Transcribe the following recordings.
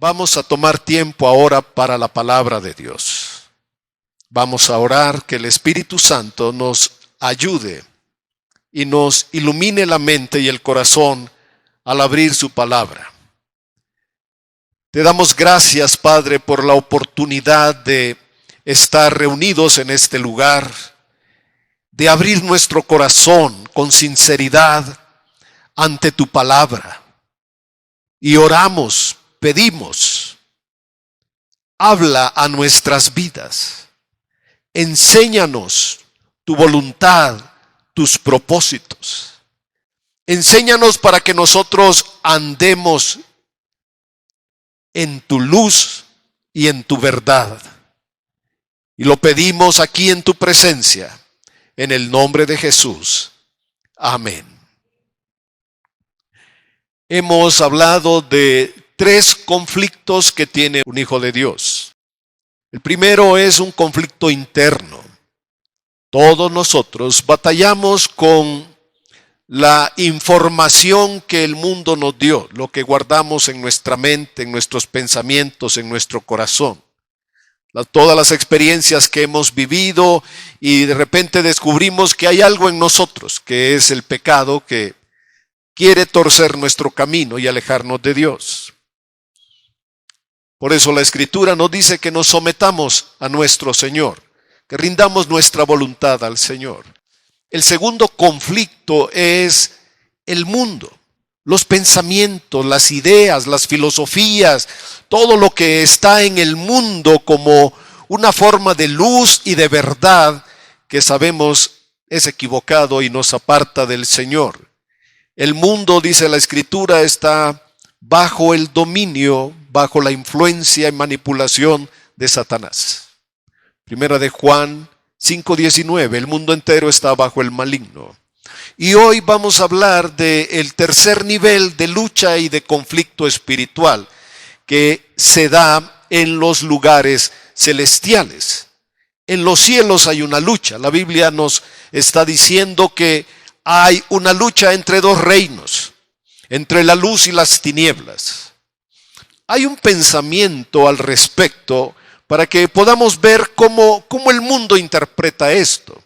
Vamos a tomar tiempo ahora para la palabra de Dios. Vamos a orar que el Espíritu Santo nos ayude y nos ilumine la mente y el corazón al abrir su palabra. Te damos gracias, Padre, por la oportunidad de estar reunidos en este lugar, de abrir nuestro corazón con sinceridad ante tu palabra. Y oramos, pedimos, habla a nuestras vidas, enséñanos tu voluntad, tus propósitos. Enséñanos para que nosotros andemos en tu luz y en tu verdad. Y lo pedimos aquí en tu presencia, en el nombre de Jesús. Amén. Hemos hablado de 3 conflictos que tiene un hijo de Dios. El primero es un conflicto interno. Todos nosotros batallamos con la información que el mundo nos dio, lo que guardamos en nuestra mente, en nuestros pensamientos, en nuestro corazón. Todas las experiencias que hemos vivido y de repente descubrimos que hay algo en nosotros, que es el pecado que quiere torcer nuestro camino y alejarnos de Dios. Por eso la Escritura nos dice que nos sometamos a nuestro Señor, que rindamos nuestra voluntad al Señor. El segundo conflicto es el mundo, los pensamientos, las ideas, las filosofías, todo lo que está en el mundo como una forma de luz y de verdad que sabemos es equivocado y nos aparta del Señor. El mundo, dice la Escritura, está bajo el dominio, bajo la influencia y manipulación de Satanás. Primera de Juan 5:19, el mundo entero está bajo el maligno. Y hoy vamos a hablar del tercer nivel de lucha y de conflicto espiritual que se da en los lugares celestiales. En los cielos hay una lucha. La Biblia nos está diciendo que hay una lucha entre 2 reinos, entre la luz y las tinieblas. Hay un pensamiento al respecto para que podamos ver cómo el mundo interpreta esto.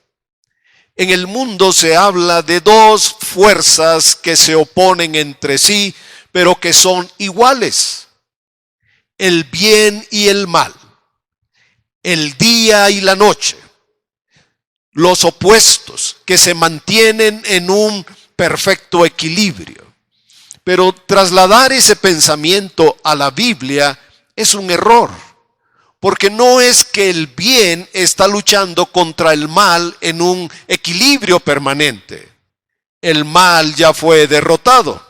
En el mundo se habla de 2 fuerzas que se oponen entre sí, pero que son iguales. El bien y el mal, el día y la noche. Los opuestos que se mantienen en un perfecto equilibrio. Pero trasladar ese pensamiento a la Biblia es un error, porque no es que el bien está luchando contra el mal en un equilibrio permanente. El mal ya fue derrotado.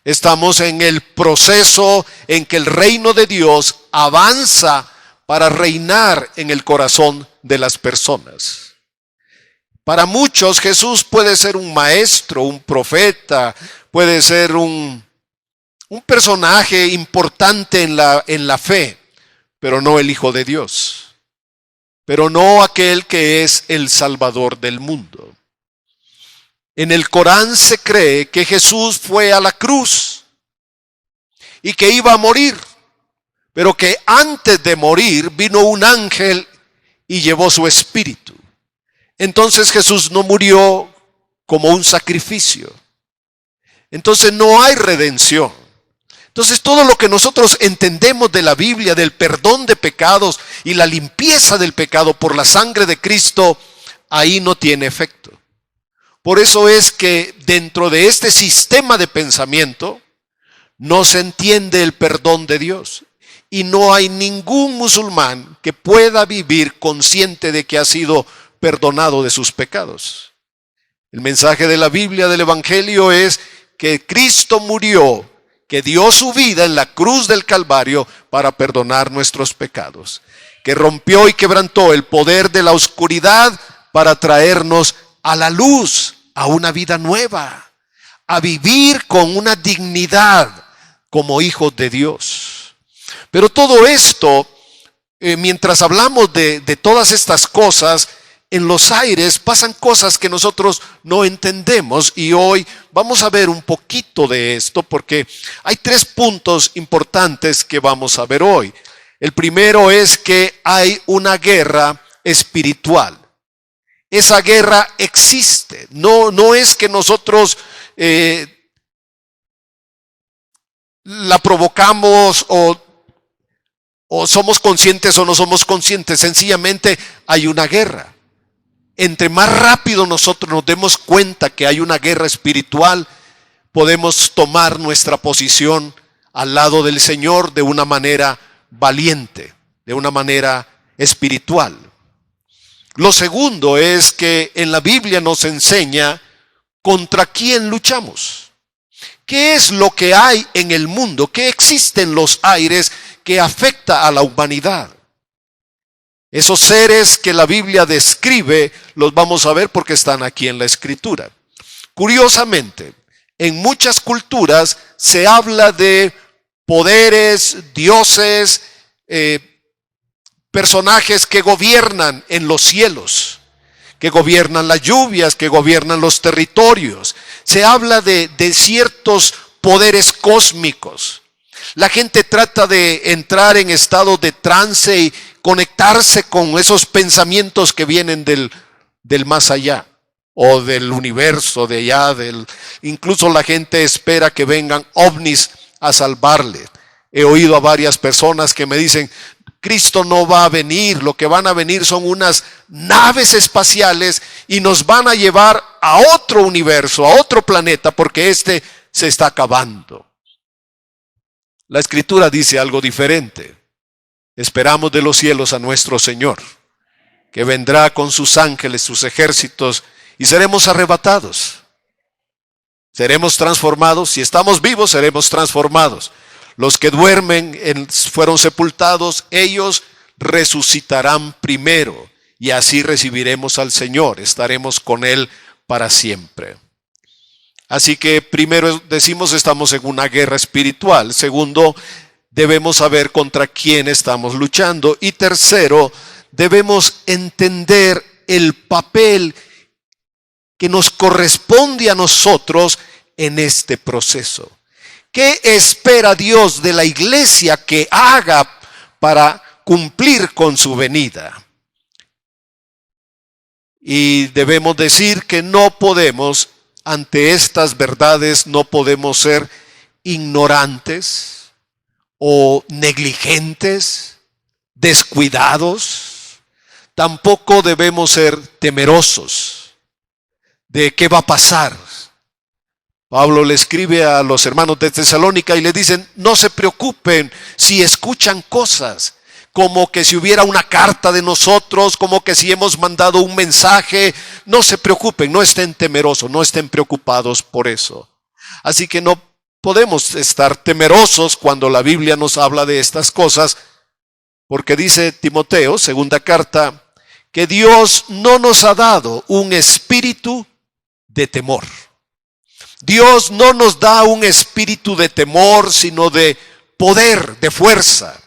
Estamos en el proceso en que el reino de Dios avanza para reinar en el corazón de las personas. Para muchos Jesús puede ser un maestro, un profeta, puede ser un personaje importante en la fe, pero no el Hijo de Dios, pero no aquel que es el Salvador del mundo. En el Corán se cree que Jesús fue a la cruz y que iba a morir, pero que antes de morir vino un ángel y llevó su espíritu. Entonces Jesús no murió como un sacrificio. Entonces no hay redención. Entonces todo lo que nosotros entendemos de la Biblia, del perdón de pecados y la limpieza del pecado por la sangre de Cristo, ahí no tiene efecto. Por eso es que dentro de este sistema de pensamiento no se entiende el perdón de Dios. Y no hay ningún musulmán que pueda vivir consciente de que ha sido perdonado de sus pecados. El mensaje de la Biblia, del Evangelio, es que Cristo murió, que dio su vida en la cruz del Calvario para perdonar nuestros pecados, que rompió y quebrantó el poder de la oscuridad para traernos a la luz, a una vida nueva, a vivir con una dignidad como hijos de Dios. Pero todo esto, mientras hablamos de todas estas cosas, en los aires pasan cosas que nosotros no entendemos, y hoy vamos a ver un poquito de esto porque hay 3 puntos importantes que vamos a ver hoy. El primero es que hay una guerra espiritual. Esa guerra existe. No es que nosotros la provocamos o somos conscientes o no somos conscientes. Sencillamente hay una guerra. Entre más rápido nosotros nos demos cuenta que hay una guerra espiritual, podemos tomar nuestra posición al lado del Señor de una manera valiente, de una manera espiritual. Lo segundo es que en la Biblia nos enseña contra quién luchamos. ¿Qué es lo que hay en el mundo? ¿Qué existe en los aires que afecta a la humanidad? Esos seres que la Biblia describe los vamos a ver porque están aquí en la Escritura. Curiosamente, en muchas culturas se habla de poderes, dioses, personajes que gobiernan en los cielos, que gobiernan las lluvias, que gobiernan los territorios. Se habla de ciertos poderes cósmicos. La gente trata de entrar en estado de trance y conectarse con esos pensamientos que vienen del más allá o del universo de allá. Incluso la gente espera que vengan ovnis a salvarle. He oído a varias personas que me dicen, Cristo no va a venir, lo que van a venir son unas naves espaciales y nos van a llevar a otro universo, a otro planeta, porque este se está acabando. La Escritura dice algo diferente. Esperamos de los cielos a nuestro Señor, que vendrá con sus ángeles, sus ejércitos, y seremos arrebatados. Seremos transformados. Si estamos vivos, seremos transformados. Los que duermen fueron sepultados, ellos resucitarán primero, y así recibiremos al Señor, estaremos con Él para siempre. Así que primero decimos, estamos en una guerra espiritual. Segundo, debemos saber contra quién estamos luchando. Y tercero, debemos entender el papel que nos corresponde a nosotros en este proceso. ¿Qué espera Dios de la iglesia que haga para cumplir con su venida? Y debemos decir que no podemos, ante estas verdades, no podemos ser ignorantes o negligentes, descuidados. Tampoco debemos ser temerosos de qué va a pasar. Pablo le escribe a los hermanos de Tesalónica y le dicen, no se preocupen si escuchan cosas, como que si hubiera una carta de nosotros, como que si hemos mandado un mensaje. No se preocupen, no estén temerosos, no estén preocupados por eso. Así que no podemos estar temerosos cuando la Biblia nos habla de estas cosas, porque dice Timoteo, segunda carta, que Dios no nos ha dado un espíritu de temor. Dios no nos da un espíritu de temor, sino de poder, de fuerza,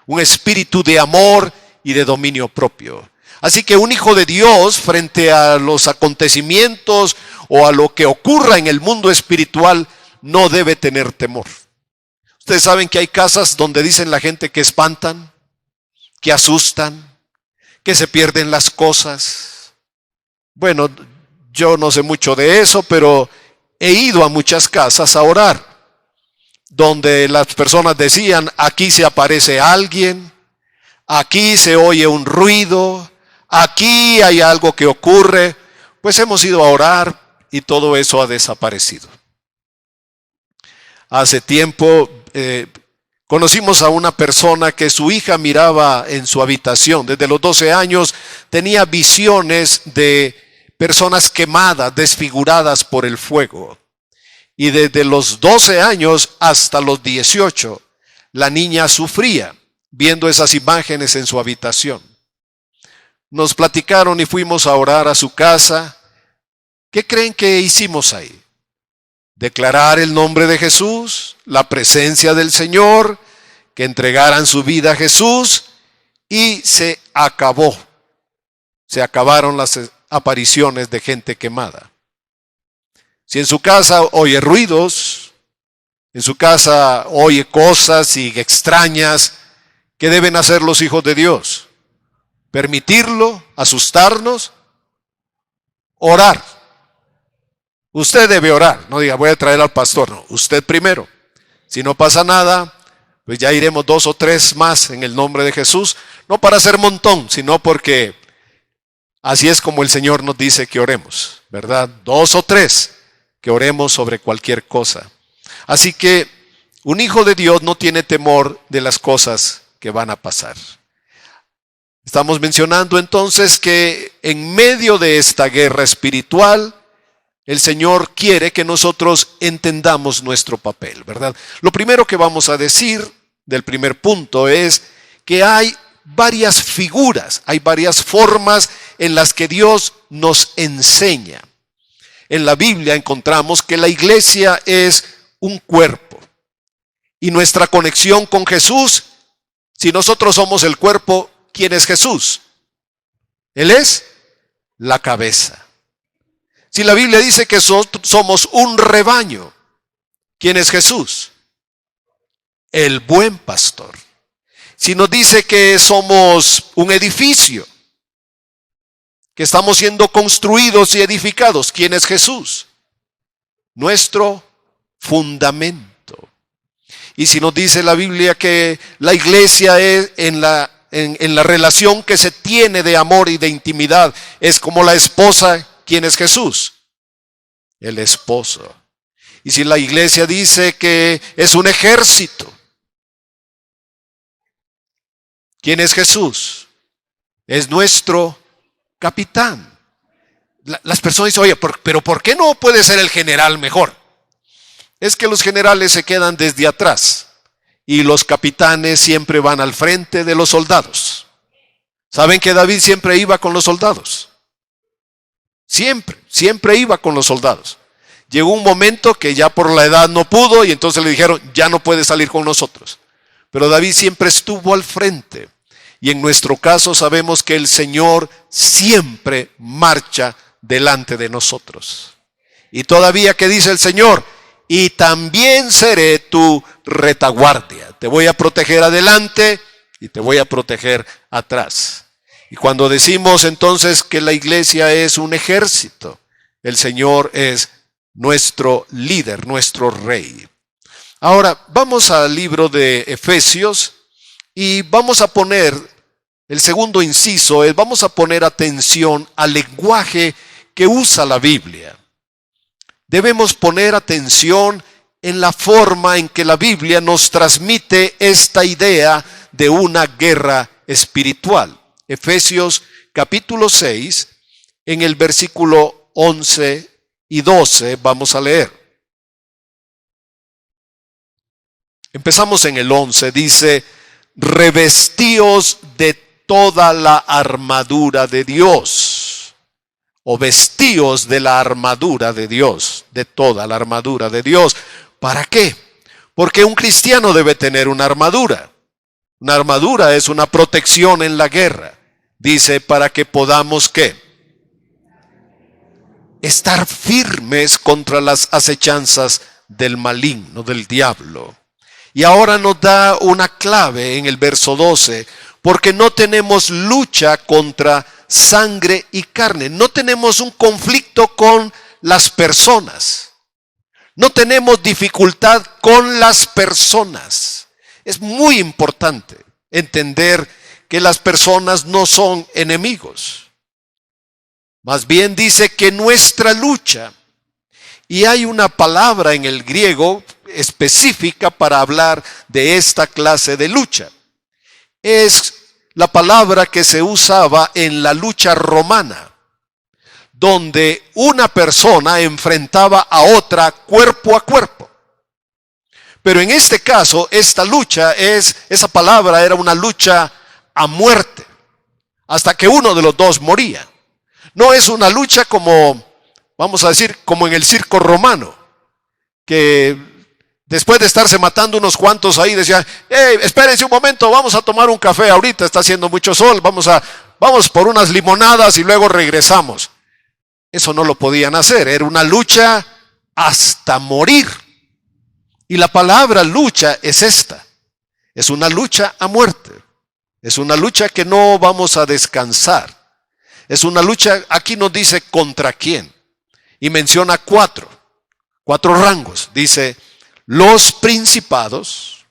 un espíritu de amor y de dominio propio. Así que un hijo de Dios, frente a los acontecimientos o a lo que ocurra en el mundo espiritual, no debe tener temor. Ustedes saben que hay casas donde dicen la gente que espantan, que asustan, que se pierden las cosas. Bueno, yo no sé mucho de eso, pero he ido a muchas casas a orar, donde las personas decían, aquí se aparece alguien, aquí se oye un ruido, aquí hay algo que ocurre. Pues hemos ido a orar y todo eso ha desaparecido. Hace tiempo conocimos a una persona que su hija miraba en su habitación. Desde los 12 años tenía visiones de personas quemadas, desfiguradas por el fuego. Y desde los 12 años hasta los 18, la niña sufría viendo esas imágenes en su habitación. Nos platicaron y fuimos a orar a su casa. ¿Qué creen que hicimos ahí? Declarar el nombre de Jesús, la presencia del Señor, que entregaran su vida a Jesús, y se acabó. se acabaron las apariciones de gente quemada. Si en su casa oye ruidos, en su casa oye cosas y extrañas, ¿qué deben hacer los hijos de Dios? ¿Permitirlo? ¿Asustarnos? Orar. Usted debe orar. No diga, voy a traer al pastor. No, usted primero. Si no pasa nada, pues ya iremos 2 o 3 más en el nombre de Jesús. No para hacer montón, sino porque así es como el Señor nos dice que oremos, ¿verdad? 2 o 3, que oremos sobre cualquier cosa. Así que un hijo de Dios no tiene temor de las cosas que van a pasar. Estamos mencionando entonces que en medio de esta guerra espiritual, el Señor quiere que nosotros entendamos nuestro papel, ¿verdad? Lo primero que vamos a decir del primer punto es que hay varias figuras, hay varias formas en las que Dios nos enseña. En la Biblia encontramos que la iglesia es un cuerpo y nuestra conexión con Jesús, si nosotros somos el cuerpo, ¿quién es Jesús? Él es la cabeza. Si la Biblia dice que somos un rebaño, ¿quién es Jesús? El buen pastor. Si nos dice que somos un edificio, que estamos siendo construidos y edificados, ¿quién es Jesús? Nuestro fundamento. Y si nos dice la Biblia que la iglesia es en la relación que se tiene de amor y de intimidad, es como la esposa, ¿quién es Jesús? El esposo. Y si la iglesia dice que es un ejército, ¿quién es Jesús? Es nuestro capitán. Las personas dicen, oye, pero ¿por qué no puede ser el general mejor? Es que los generales se quedan desde atrás y los capitanes siempre van al frente de los soldados. ¿Saben que David siempre iba con los soldados? Siempre iba con los soldados. Llegó un momento que ya por la edad no pudo y entonces le dijeron, ya no puede salir con nosotros. Pero David siempre estuvo al frente. Y en nuestro caso sabemos que el Señor siempre marcha delante de nosotros. Y todavía que dice el Señor, y también seré tu retaguardia. Te voy a proteger adelante y te voy a proteger atrás. Y cuando decimos entonces que la iglesia es un ejército, el Señor es nuestro líder, nuestro rey. Ahora, vamos al libro de Efesios y vamos a poner, el segundo inciso es, vamos a poner atención al lenguaje que usa la Biblia. Debemos poner atención en la forma en que la Biblia nos transmite esta idea de una guerra espiritual. Efesios capítulo 6, en el versículo 11 y 12, vamos a leer. Empezamos en el 11, dice, revestíos de toda la armadura de Dios. O vestíos de la armadura de Dios, de toda la armadura de Dios. ¿Para qué? Porque un cristiano debe tener una armadura. Una armadura es una protección en la guerra. Dice, para que podamos, ¿qué? Estar firmes contra las acechanzas del maligno, del diablo. Y ahora nos da una clave en el verso 12, porque no tenemos lucha contra sangre y carne. No tenemos un conflicto con las personas. No tenemos dificultad con las personas. Es muy importante entender que las personas no son enemigos. Más bien dice que nuestra lucha, y hay una palabra en el griego específica para hablar de esta clase de lucha. Es la palabra que se usaba en la lucha romana, donde una persona enfrentaba a otra cuerpo a cuerpo. Pero en este caso, esta lucha esa palabra era una lucha a muerte, hasta que uno de los dos moría. No es una lucha como, vamos a decir, como en el circo romano, que después de estarse matando unos cuantos ahí, decían, hey, espérense un momento, vamos a tomar un café ahorita, está haciendo mucho sol, vamos a vamos por unas limonadas y luego regresamos. Eso no lo podían hacer, era una lucha hasta morir. Y la palabra lucha es esta, es una lucha a muerte, es una lucha que no vamos a descansar, es una lucha, aquí nos dice contra quién, y menciona cuatro rangos, dice los principados,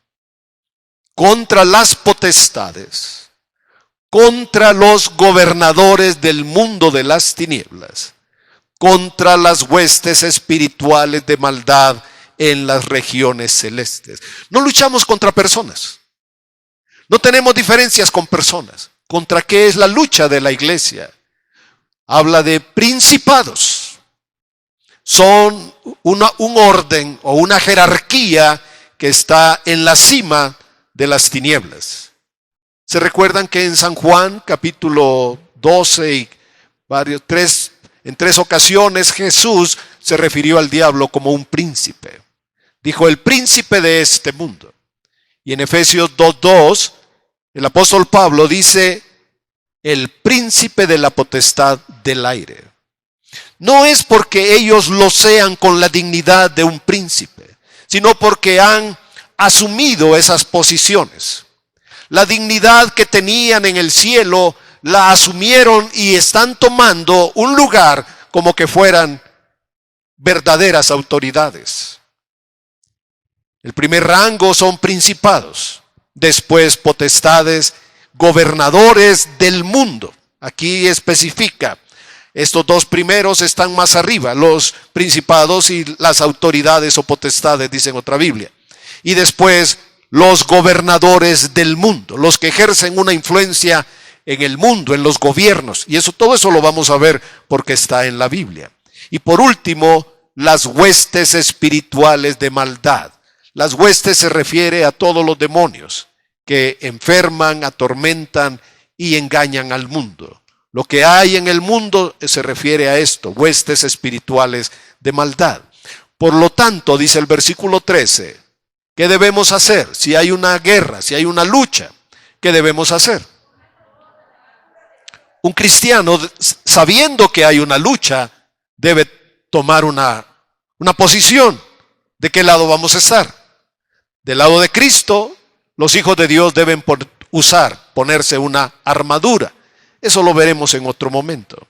contra las potestades, contra los gobernadores del mundo de las tinieblas, contra las huestes espirituales de maldad en las regiones celestes. No luchamos contra personas. No tenemos diferencias con personas. ¿Contra qué es la lucha de la iglesia? Habla de principados. Son un orden o una jerarquía que está en la cima de las tinieblas. ¿Se recuerdan que en San Juan capítulo 12 y en tres ocasiones Jesús se refirió al diablo como un príncipe? Dijo el príncipe de este mundo. Y en Efesios 2:2 el apóstol Pablo dice el príncipe de la potestad del aire. No es porque ellos lo sean con la dignidad de un príncipe, sino porque han asumido esas posiciones. La dignidad que tenían en el cielo la asumieron y están tomando un lugar como que fueran verdaderas autoridades. El primer rango son principados, después potestades, gobernadores del mundo. Aquí especifica, estos dos primeros están más arriba, los principados y las autoridades o potestades, dice en otra Biblia. Y después los gobernadores del mundo, los que ejercen una influencia en el mundo, en los gobiernos. Y todo eso lo vamos a ver porque está en la Biblia. Y por último, las huestes espirituales de maldad. Las huestes se refiere a todos los demonios que enferman, atormentan y engañan al mundo. Lo que hay en el mundo se refiere a esto, huestes espirituales de maldad. Por lo tanto, dice el versículo 13, ¿qué debemos hacer? Si hay una guerra, si hay una lucha, ¿qué debemos hacer? Un cristiano, sabiendo que hay una lucha, debe tomar una posición. ¿De qué lado vamos a estar? Del lado de Cristo, los hijos de Dios deben ponerse una armadura. Eso lo veremos en otro momento.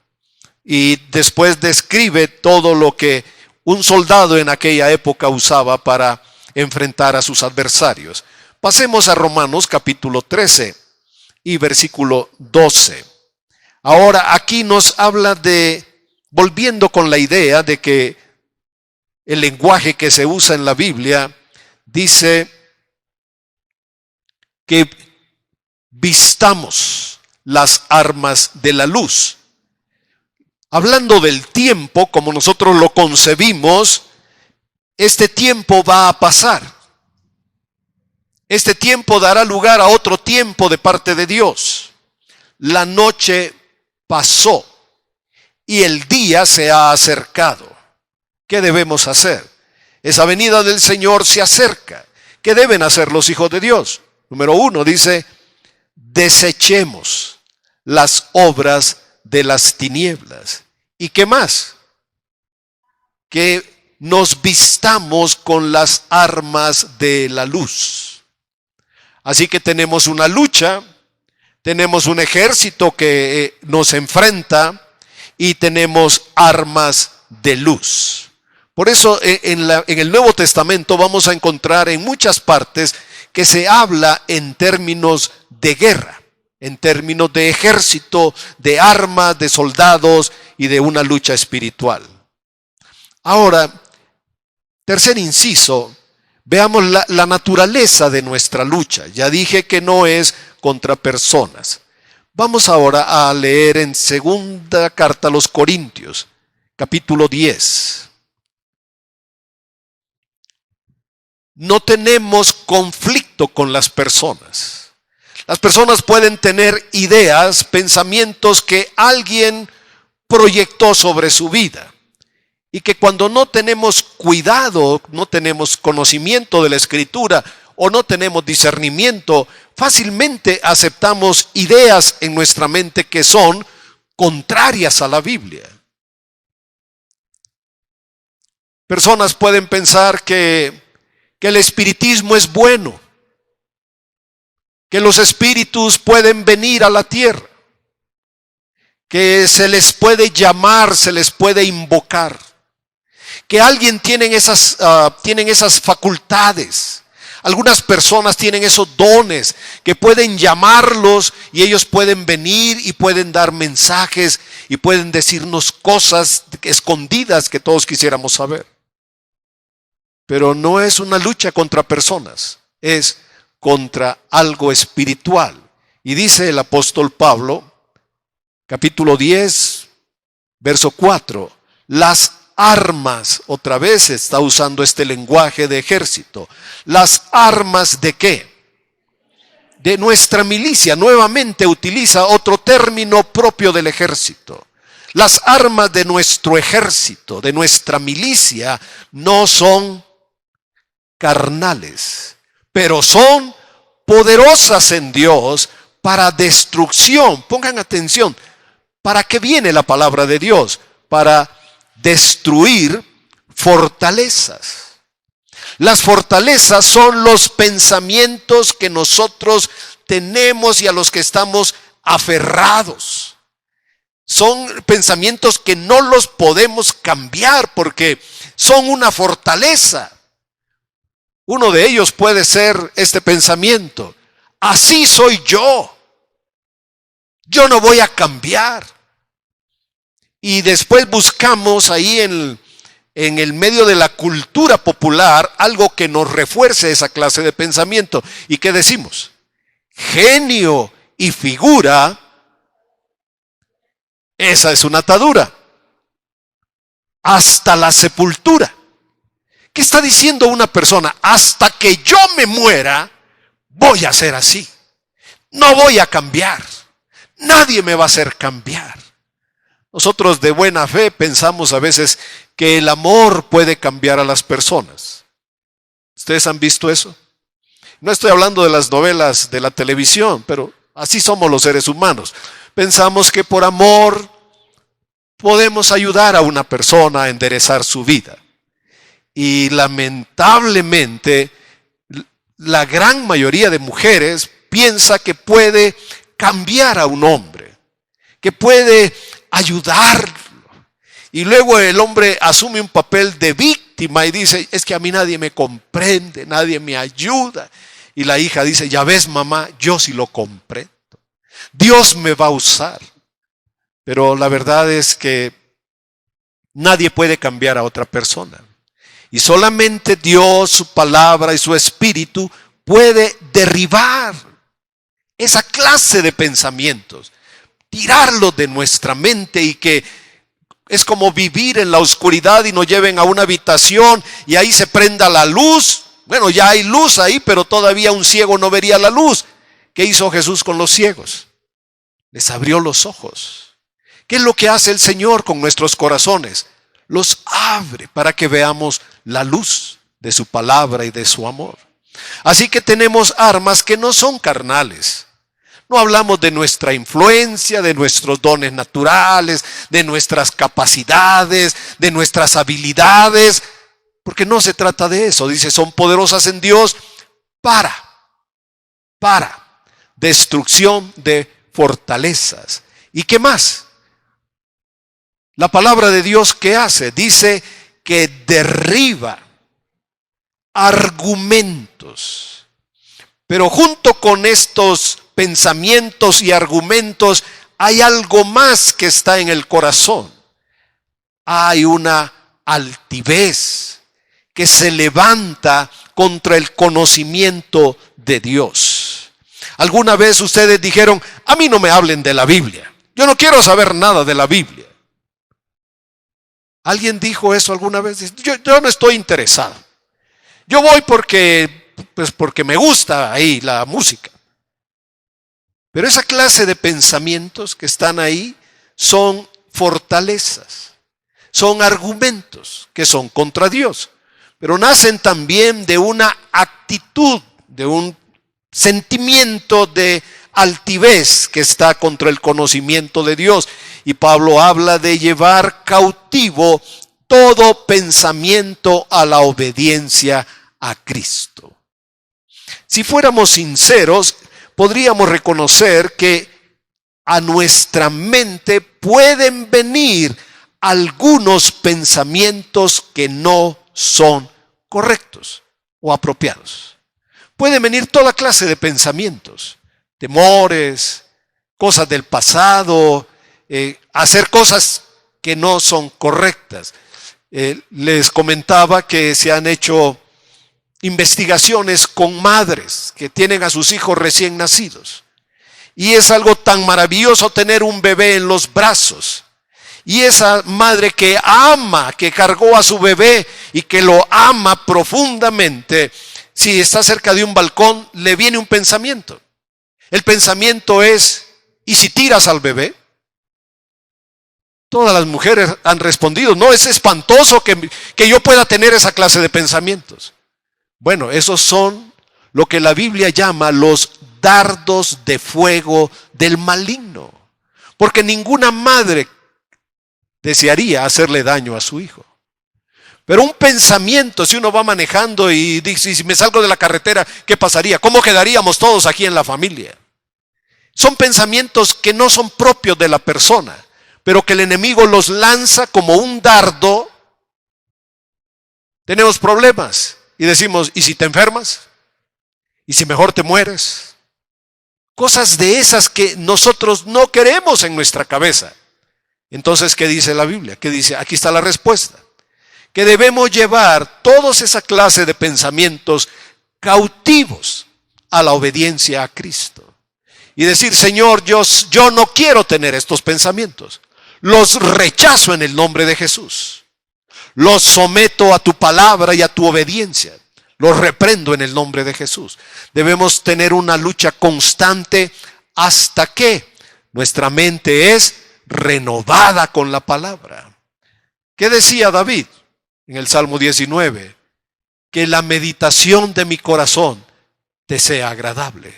Y después describe todo lo que un soldado en aquella época usaba para enfrentar a sus adversarios. Pasemos a Romanos capítulo 13 y versículo 12. Ahora aquí nos habla volviendo con la idea de que el lenguaje que se usa en la Biblia dice que vistamos las armas de la luz. Hablando del tiempo, como nosotros lo concebimos, este tiempo va a pasar. Este tiempo dará lugar a otro tiempo de parte de Dios. La noche pasó y el día se ha acercado. ¿Qué debemos hacer? Esa venida del Señor se acerca. ¿Qué deben hacer los hijos de Dios? Número 1 dice, desechemos las obras de las tinieblas. ¿Y qué más? Que nos vistamos con las armas de la luz. Así que tenemos una lucha, tenemos un ejército que nos enfrenta y tenemos armas de luz. Por eso en el Nuevo Testamento vamos a encontrar en muchas partes que se habla en términos de guerra, en términos de ejército, de armas, de soldados y de una lucha espiritual. Ahora, tercer inciso, veamos la naturaleza de nuestra lucha. Ya dije que no es contra personas. Vamos ahora a leer en segunda carta a los Corintios, capítulo 10. No tenemos conflicto con las personas. Las personas pueden tener ideas, pensamientos que alguien proyectó sobre su vida. Y que cuando no tenemos cuidado, no tenemos conocimiento de la Escritura o no tenemos discernimiento, fácilmente aceptamos ideas en nuestra mente que son contrarias a la Biblia. Personas pueden pensar que el espiritismo es bueno, que los espíritus pueden venir a la tierra, que se les puede llamar, se les puede invocar, que alguien tiene esas facultades. Algunas personas tienen esos dones que pueden llamarlos y ellos pueden venir y pueden dar mensajes y pueden decirnos cosas escondidas que todos quisiéramos saber. Pero no es una lucha contra personas, es contra algo espiritual. Y dice el apóstol Pablo, capítulo 10, verso 4, las armas, otra vez está usando este lenguaje de ejército. ¿Las armas de qué? De nuestra milicia. Nuevamente utiliza otro término propio del ejército. Las armas de nuestro ejército, de nuestra milicia, no son carnales, pero son poderosas en Dios para destrucción. Pongan atención, ¿para qué viene la palabra de Dios? Para destruir fortalezas. Las fortalezas son los pensamientos que nosotros tenemos y a los que estamos aferrados. Son pensamientos que no los podemos cambiar porque son una fortaleza. Uno de ellos puede ser este pensamiento: así soy yo. Yo no voy a cambiar. Y después buscamos ahí en el medio de la cultura popular algo que nos refuerce esa clase de pensamiento. ¿Y qué decimos? Genio y figura, esa es una atadura. Hasta la sepultura. ¿Qué está diciendo una persona? Hasta que yo me muera, voy a ser así. No voy a cambiar. Nadie me va a hacer cambiar. Nosotros de buena fe pensamos a veces que el amor puede cambiar a las personas. ¿Ustedes han visto eso? No estoy hablando de las novelas de la televisión, pero así somos los seres humanos. Pensamos que por amor podemos ayudar a una persona a enderezar su vida. Y lamentablemente, la gran mayoría de mujeres piensa que puede cambiar a un hombre, que puede ayudarlo. Y luego el hombre asume un papel de víctima y dice: es que a mí nadie me comprende, nadie me ayuda. Y la hija dice: ya ves, mamá, yo sí lo comprendo. Dios me va a usar. Pero la verdad es que nadie puede cambiar a otra persona. Y solamente Dios, su palabra y su espíritu puede derribar esa clase de pensamientos, tirarlos de nuestra mente, y que es como vivir en la oscuridad y nos lleven a una habitación y ahí se prenda la luz. Bueno, ya hay luz ahí, pero todavía un ciego no vería la luz. ¿Qué hizo Jesús con los ciegos? Les abrió los ojos. ¿Qué es lo que hace el Señor con nuestros corazones? Los abre para que veamos la luz de su palabra y de su amor. Así que tenemos armas que no son carnales. No hablamos de nuestra influencia, de nuestros dones naturales, de nuestras capacidades, de nuestras habilidades, porque no se trata de eso. Dice: son poderosas en Dios para destrucción de fortalezas. ¿Y qué más? La palabra de Dios, ¿qué hace? Dice que derriba argumentos. Pero junto con estos pensamientos y argumentos hay algo más que está en el corazón. Hay una altivez que se levanta contra el conocimiento de Dios. ¿Alguna vez ustedes dijeron: a mí no me hablen de la Biblia, yo no quiero saber nada de la Biblia? ¿Alguien dijo eso alguna vez? Yo no estoy interesado. Yo voy porque me gusta ahí la música. Pero esa clase de pensamientos que están ahí son fortalezas, son argumentos que son contra Dios, pero nacen también de una actitud de un sentimiento de altivez que está contra el conocimiento de Dios. Y Pablo habla de llevar cautivo todo pensamiento a la obediencia a Cristo. Si fuéramos sinceros, podríamos reconocer que a nuestra mente pueden venir algunos pensamientos que no son correctos o apropiados. Pueden venir toda clase de pensamientos, temores, cosas del pasado, hacer cosas que no son correctas. Les comentaba que se han hecho investigaciones con madres que tienen a sus hijos recién nacidos. Y es algo tan maravilloso tener un bebé en los brazos. Y esa madre que ama, que cargó a su bebé y que lo ama profundamente, si está cerca de un balcón, le viene un pensamiento. El pensamiento es, ¿y si tiras al bebé? Todas las mujeres han respondido, no, es espantoso que yo pueda tener esa clase de pensamientos. Bueno, esos son lo que la Biblia llama los dardos de fuego del maligno. Porque ninguna madre desearía hacerle daño a su hijo. Pero un pensamiento, si uno va manejando y dice, si me salgo de la carretera, ¿qué pasaría? ¿Cómo quedaríamos todos aquí en la familia? Son pensamientos que no son propios de la persona, pero que el enemigo los lanza como un dardo. Tenemos problemas y decimos, ¿y si te enfermas? ¿Y si mejor te mueres? Cosas de esas que nosotros no queremos en nuestra cabeza. Entonces, ¿qué dice la Biblia? ¿Qué dice? Aquí está la respuesta. Que debemos llevar toda esa clase de pensamientos cautivos a la obediencia a Cristo. Y decir, Señor, yo no quiero tener estos pensamientos. Los rechazo en el nombre de Jesús. Los someto a tu palabra y a tu obediencia. Los reprendo en el nombre de Jesús. Debemos tener una lucha constante hasta que nuestra mente es renovada con la palabra. ¿Qué decía David en el Salmo 19? Que la meditación de mi corazón te sea agradable.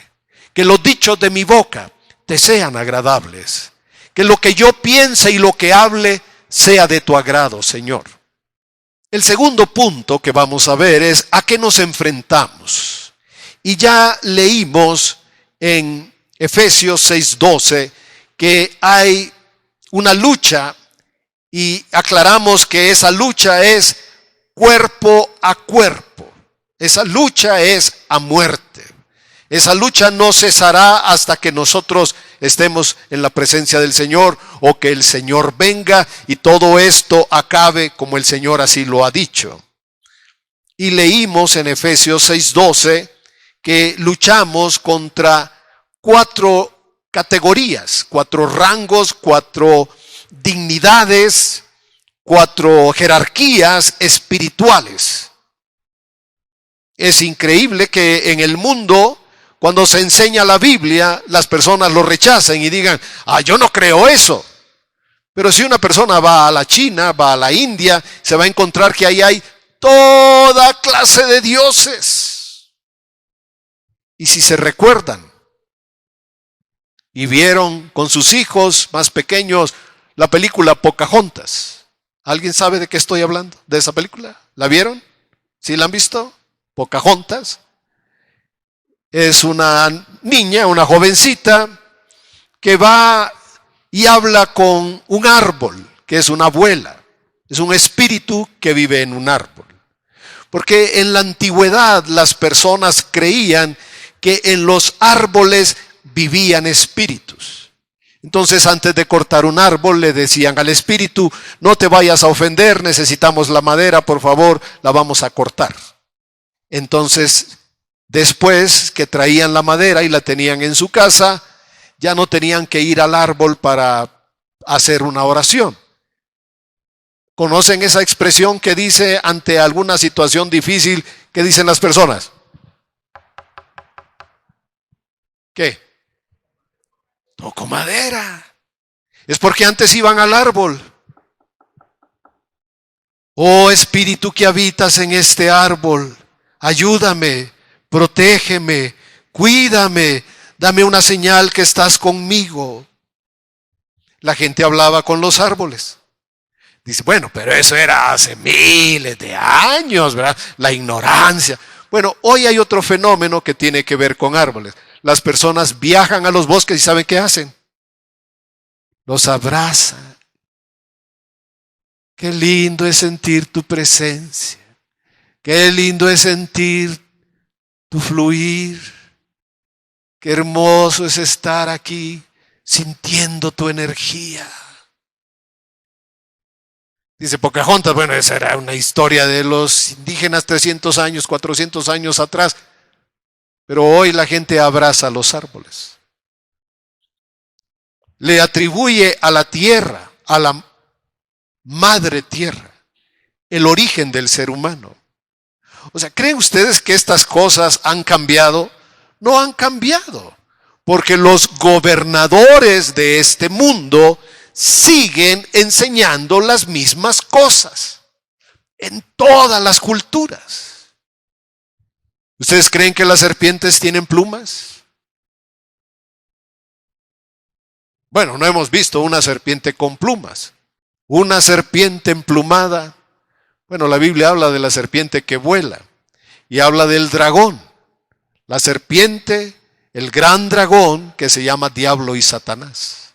Que los dichos de mi boca te sean agradables. Que lo que yo piense y lo que hable sea de tu agrado, Señor. El segundo punto que vamos a ver es a qué nos enfrentamos. Y ya leímos en Efesios 6:12 que hay una lucha y aclaramos que esa lucha es cuerpo a cuerpo. Esa lucha es a muerte. Esa lucha no cesará hasta que nosotros estemos en la presencia del Señor o que el Señor venga y todo esto acabe como el Señor así lo ha dicho. Y leímos en Efesios 6:12 que luchamos contra 4 categorías, 4 rangos, 4 dignidades, 4 jerarquías espirituales. Es increíble que en el mundo, cuando se enseña la Biblia, las personas lo rechacen y digan, yo no creo eso. Pero si una persona va a la China, va a la India, se va a encontrar que ahí hay toda clase de dioses. Y si se recuerdan y vieron con sus hijos más pequeños la película Pocahontas. ¿Alguien sabe de qué estoy hablando? ¿De esa película? ¿La vieron? ¿Sí la han visto? Pocahontas. Es una niña, una jovencita, que va y habla con un árbol, que es una abuela. Es un espíritu que vive en un árbol. Porque en la antigüedad las personas creían que en los árboles vivían espíritus. Entonces, antes de cortar un árbol, le decían al espíritu, no te vayas a ofender, necesitamos la madera, por favor, la vamos a cortar. Entonces, después que traían la madera y la tenían en su casa, ya no tenían que ir al árbol para hacer una oración. ¿Conocen esa expresión que dice ante alguna situación difícil, qué dicen las personas? ¿Qué? Toco madera. Es porque antes iban al árbol. Oh Espíritu que habitas en este árbol, ayúdame protégeme, cuídame, dame una señal que estás conmigo. La gente hablaba con los árboles. Dice, bueno, pero eso era hace miles de años, ¿verdad? La ignorancia. Bueno, hoy hay otro fenómeno que tiene que ver con árboles. Las personas viajan a los bosques y ¿saben qué hacen? Los abrazan. Qué lindo es sentir tu presencia. Qué lindo es sentir tu fluir. Qué hermoso es estar aquí sintiendo tu energía. Dice Pocahontas, bueno, esa era una historia de los indígenas 300 años, 400 años atrás. Pero hoy la gente abraza a los árboles. Le atribuye a la tierra, a la madre tierra, el origen del ser humano. O sea, ¿creen ustedes que estas cosas han cambiado? No han cambiado, porque los gobernadores de este mundo siguen enseñando las mismas cosas en todas las culturas. ¿Ustedes creen que las serpientes tienen plumas? Bueno, no hemos visto una serpiente con plumas. Una serpiente emplumada. Bueno, la Biblia habla de la serpiente que vuela y habla del dragón. La serpiente, el gran dragón que se llama Diablo y Satanás.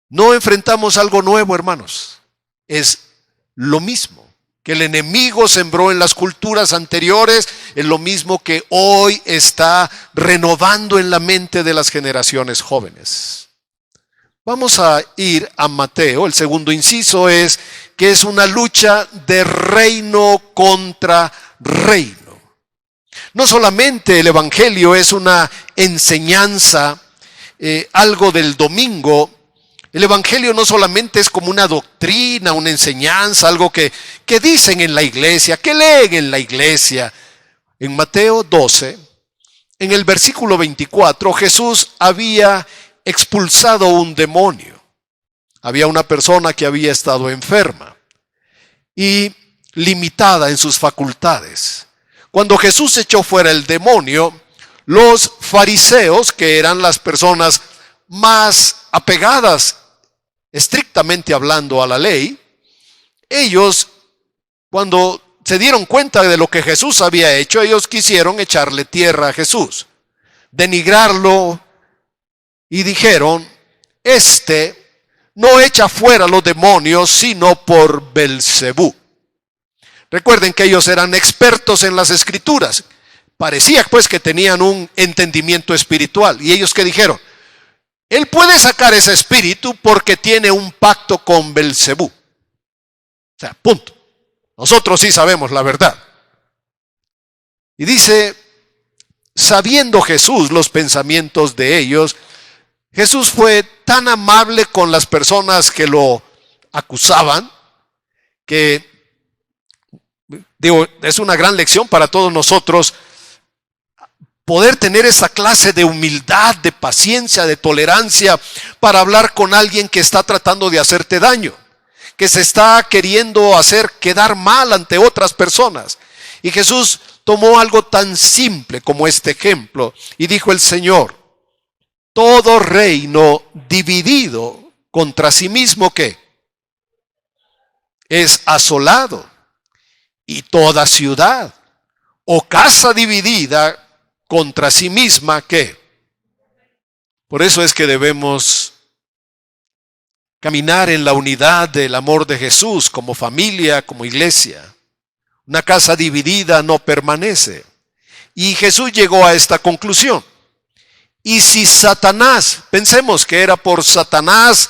No enfrentamos algo nuevo, hermanos. Es lo mismo que el enemigo sembró en las culturas anteriores, es lo mismo que hoy está renovando en la mente de las generaciones jóvenes. Vamos a ir a Mateo. El segundo inciso es que es una lucha de reino contra reino. No solamente el evangelio es una enseñanza, algo del domingo. El evangelio no solamente es como una doctrina, una enseñanza, algo que dicen en la iglesia, que leen en la iglesia. En Mateo 12, en el versículo 24, Jesús había expulsado un demonio. Había una persona que había estado enferma y limitada en sus facultades. Cuando Jesús echó fuera el demonio, los fariseos, que eran las personas más apegadas, estrictamente hablando, a la ley, ellos, cuando se dieron cuenta de lo que Jesús había hecho, ellos quisieron echarle tierra a Jesús, denigrarlo, y dijeron, este no echa fuera los demonios, sino por Belcebú. Recuerden que ellos eran expertos en las escrituras. Parecía pues que tenían un entendimiento espiritual. Y ellos, ¿qué dijeron? Él puede sacar ese espíritu porque tiene un pacto con Belcebú. O sea, punto. Nosotros sí sabemos la verdad. Y dice, sabiendo Jesús los pensamientos de ellos, Jesús fue tan amable con las personas que lo acusaban, que digo, es una gran lección para todos nosotros poder tener esa clase de humildad, de paciencia, de tolerancia para hablar con alguien que está tratando de hacerte daño, que se está queriendo hacer quedar mal ante otras personas. Y Jesús tomó algo tan simple como este ejemplo y dijo el Señor, todo reino dividido contra sí mismo, ¿qué? Es asolado. Y toda ciudad o casa dividida contra sí misma, ¿qué? Por eso es que debemos caminar en la unidad del amor de Jesús como familia, como iglesia. Una casa dividida no permanece. Y Jesús llegó a esta conclusión. Y si Satanás, pensemos que era por Satanás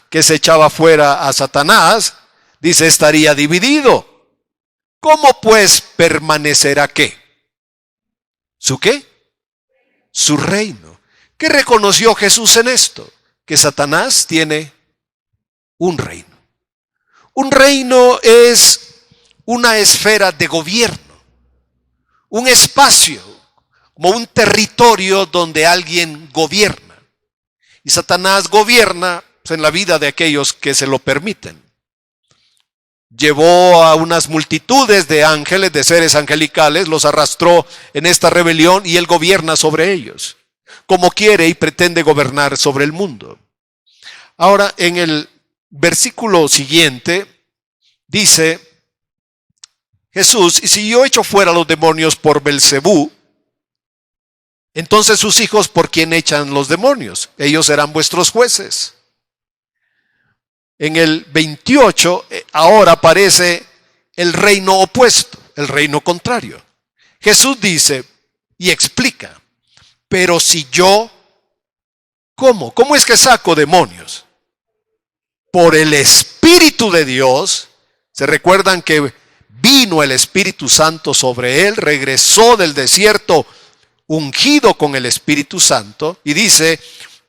que se echaba fuera a Satanás, dice, estaría dividido. ¿Cómo pues permanecerá qué? ¿Su qué? Su reino. ¿Qué reconoció Jesús en esto? Que Satanás tiene un reino. Un reino es una esfera de gobierno, un espacio, como un territorio donde alguien gobierna. Y Satanás gobierna pues, en la vida de aquellos que se lo permiten. llevó a unas multitudes de ángeles, de seres angelicales, los arrastró en esta rebelión y Él gobierna sobre ellos, como quiere y pretende gobernar sobre el mundo. Ahora, en el versículo siguiente, dice Jesús: y si yo echo fuera los demonios por Belcebú, entonces sus hijos, ¿por quién echan los demonios? Ellos serán vuestros jueces. En el 28, ahora aparece el reino opuesto, el reino contrario. Jesús dice y explica: pero si yo, ¿cómo? ¿Cómo es que saco demonios? Por el Espíritu de Dios. ¿Se recuerdan que vino el Espíritu Santo sobre él? Regresó del desierto ungido con el Espíritu Santo. Y dice: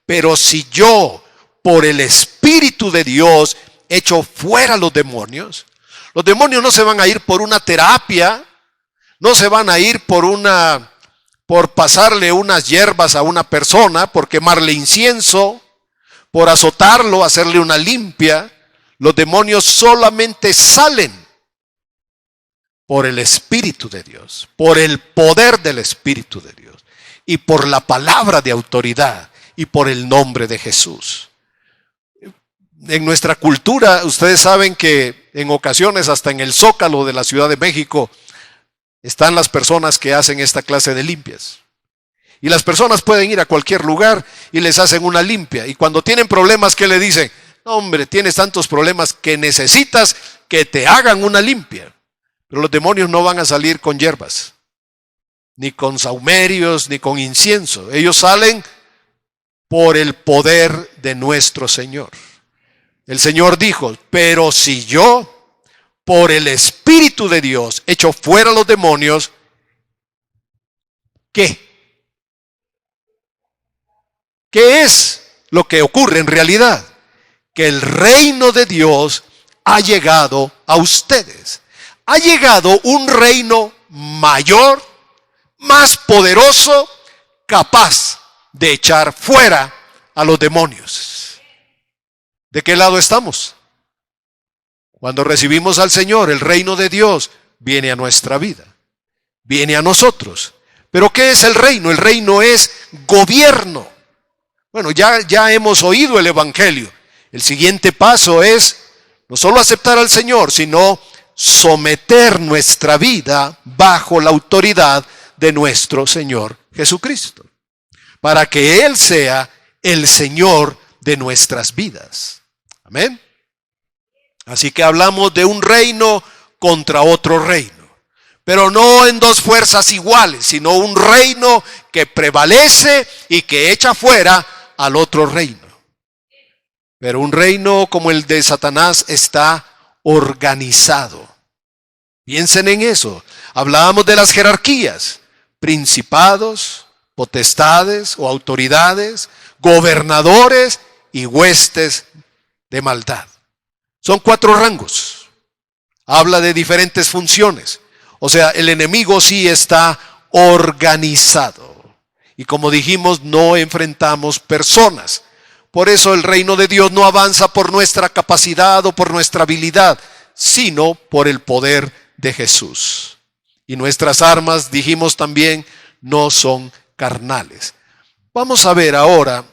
pero si yo, por el Espíritu de Dios, echo fuera los demonios no se van a ir por una terapia, no se van a ir por pasarle unas hierbas a una persona, por quemarle incienso, por azotarlo, hacerle una limpia. Los demonios solamente salen por el Espíritu de Dios, por el poder del Espíritu de Dios, y por la palabra de autoridad, y por el nombre de Jesús. En nuestra cultura, ustedes saben que en ocasiones hasta en el Zócalo de la Ciudad de México están las personas que hacen esta clase de limpias. Y las personas pueden ir a cualquier lugar y les hacen una limpia. Y cuando tienen problemas, ¿qué le dicen? Hombre, tienes tantos problemas que necesitas que te hagan una limpia. Pero los demonios no van a salir con hierbas, ni con sahumerios, ni con incienso. Ellos salen por el poder de nuestro Señor. El Señor dijo: pero si yo, por el Espíritu de Dios, echo fuera los demonios, ¿qué? ¿Qué es lo que ocurre en realidad? Que el reino de Dios ha llegado a ustedes. Ha llegado un reino mayor, más poderoso, capaz de echar fuera a los demonios. ¿De qué lado estamos? Cuando recibimos al Señor, el reino de Dios viene a nuestra vida, viene a nosotros. ¿Pero qué es el reino? El reino es gobierno. Bueno, ya hemos oído el Evangelio. El siguiente paso es no solo aceptar al Señor, sino someter nuestra vida bajo la autoridad de nuestro Señor Jesucristo, para que Él sea el Señor de nuestras vidas. Amén. Así que hablamos de un reino contra otro reino, pero no en dos fuerzas iguales, sino un reino que prevalece y que echa fuera al otro reino. Pero un reino como el de Satanás está organizado. Piensen en eso. Hablábamos de las jerarquías: principados, potestades o autoridades, gobernadores y huestes de maldad. Son 4 rangos. Habla de diferentes funciones. O sea, el enemigo sí está organizado. Y como dijimos, no enfrentamos personas. Por eso el reino de Dios no avanza por nuestra capacidad o por nuestra habilidad, sino por el poder de Jesús. Y nuestras armas, dijimos también, no son carnales. Vamos a ver ahora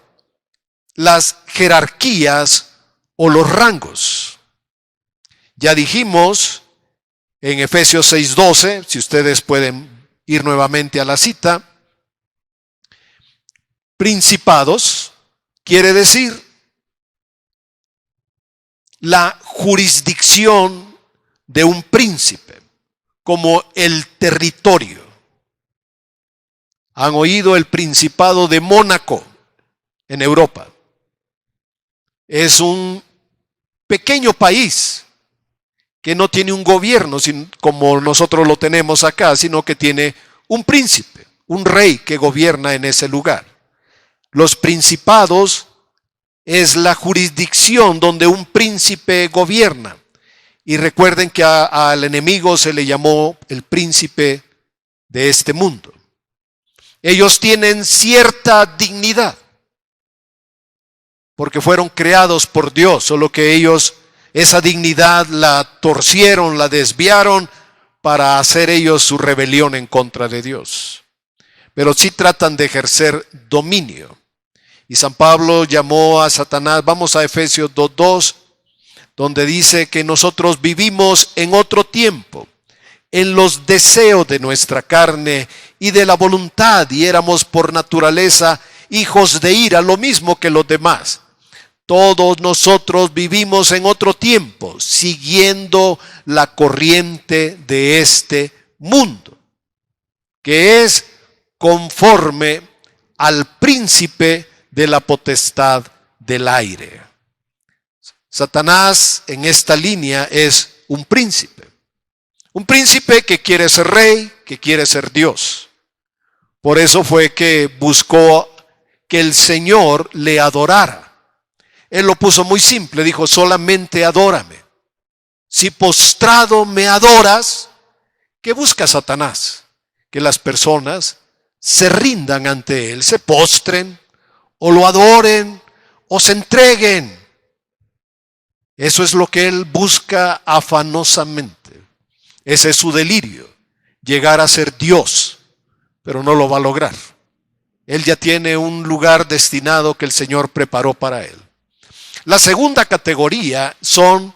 las jerarquías o los rangos. Ya dijimos en Efesios 6:12, si ustedes pueden ir nuevamente a la cita, principados quiere decir la jurisdicción de un príncipe, como el territorio. ¿Han oído el Principado de Mónaco en Europa? Es un pequeño país que no tiene un gobierno como nosotros lo tenemos acá, sino que tiene un príncipe, un rey que gobierna en ese lugar. Los principados es la jurisdicción donde un príncipe gobierna. Y recuerden que al enemigo se le llamó el príncipe de este mundo. Ellos tienen cierta dignidad, porque fueron creados por Dios, solo que ellos esa dignidad la torcieron, la desviaron para hacer ellos su rebelión en contra de Dios. Pero sí tratan de ejercer dominio. Y San Pablo llamó a Satanás, vamos a Efesios 2:2, donde dice que nosotros vivimos en otro tiempo, en los deseos de nuestra carne y de la voluntad, y éramos por naturaleza hijos de ira, lo mismo que los demás. Todos nosotros vivimos en otro tiempo, siguiendo la corriente de este mundo, que es conforme al príncipe de la potestad del aire. Satanás en esta línea es un príncipe que quiere ser rey, que quiere ser Dios. Por eso fue que buscó que el Señor le adorara. Él lo puso muy simple, dijo: solamente adórame. Si postrado me adoras, ¿qué busca Satanás? Que las personas se rindan ante él, se postren, o lo adoren, o se entreguen. Eso es lo que él busca afanosamente. Ese es su delirio, llegar a ser Dios, pero no lo va a lograr. Él ya tiene un lugar destinado que el Señor preparó para él. La segunda categoría son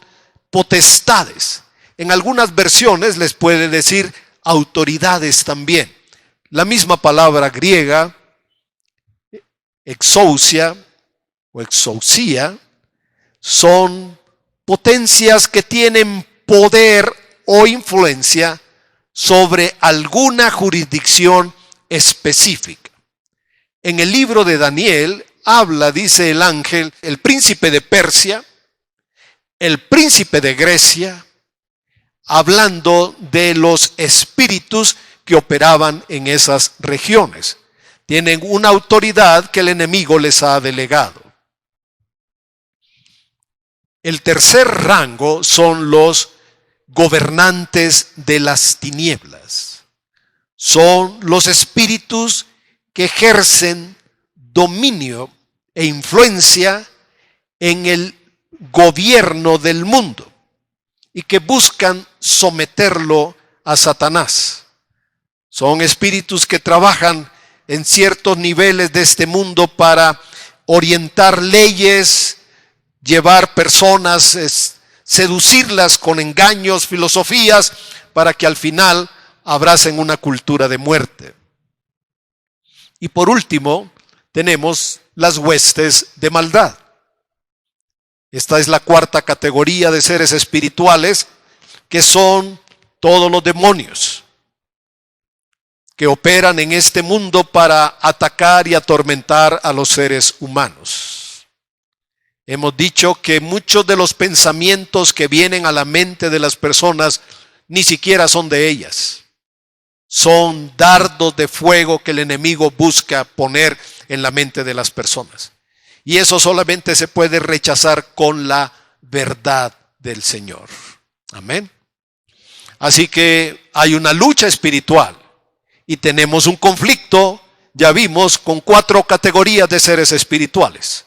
potestades. En algunas versiones les puede decir autoridades también. La misma palabra griega, exousia o exousia, son potencias que tienen poder o influencia sobre alguna jurisdicción específica. En el libro de Daniel habla, dice el ángel, el príncipe de Persia, el príncipe de Grecia, hablando de los espíritus que operaban en esas regiones. Tienen una autoridad que el enemigo les ha delegado. El tercer rango son los gobernantes de las tinieblas. Son los espíritus que ejercen dominio e influencia en el gobierno del mundo y que buscan someterlo a Satanás. Son espíritus que trabajan en ciertos niveles de este mundo para orientar leyes, llevar personas, seducirlas con engaños, filosofías, para que al final abracen una cultura de muerte. Y por último, tenemos las huestes de maldad. Esta es la cuarta categoría de seres espirituales, que son todos los demonios que operan en este mundo para atacar y atormentar a los seres humanos. Hemos dicho que muchos de los pensamientos que vienen a la mente de las personas ni siquiera son de ellas. Son dardos de fuego que el enemigo busca poner en la mente de las personas. Y eso solamente se puede rechazar con la verdad del Señor. Amén. Así que hay una lucha espiritual y tenemos un conflicto, ya vimos, con 4 categorías de seres espirituales,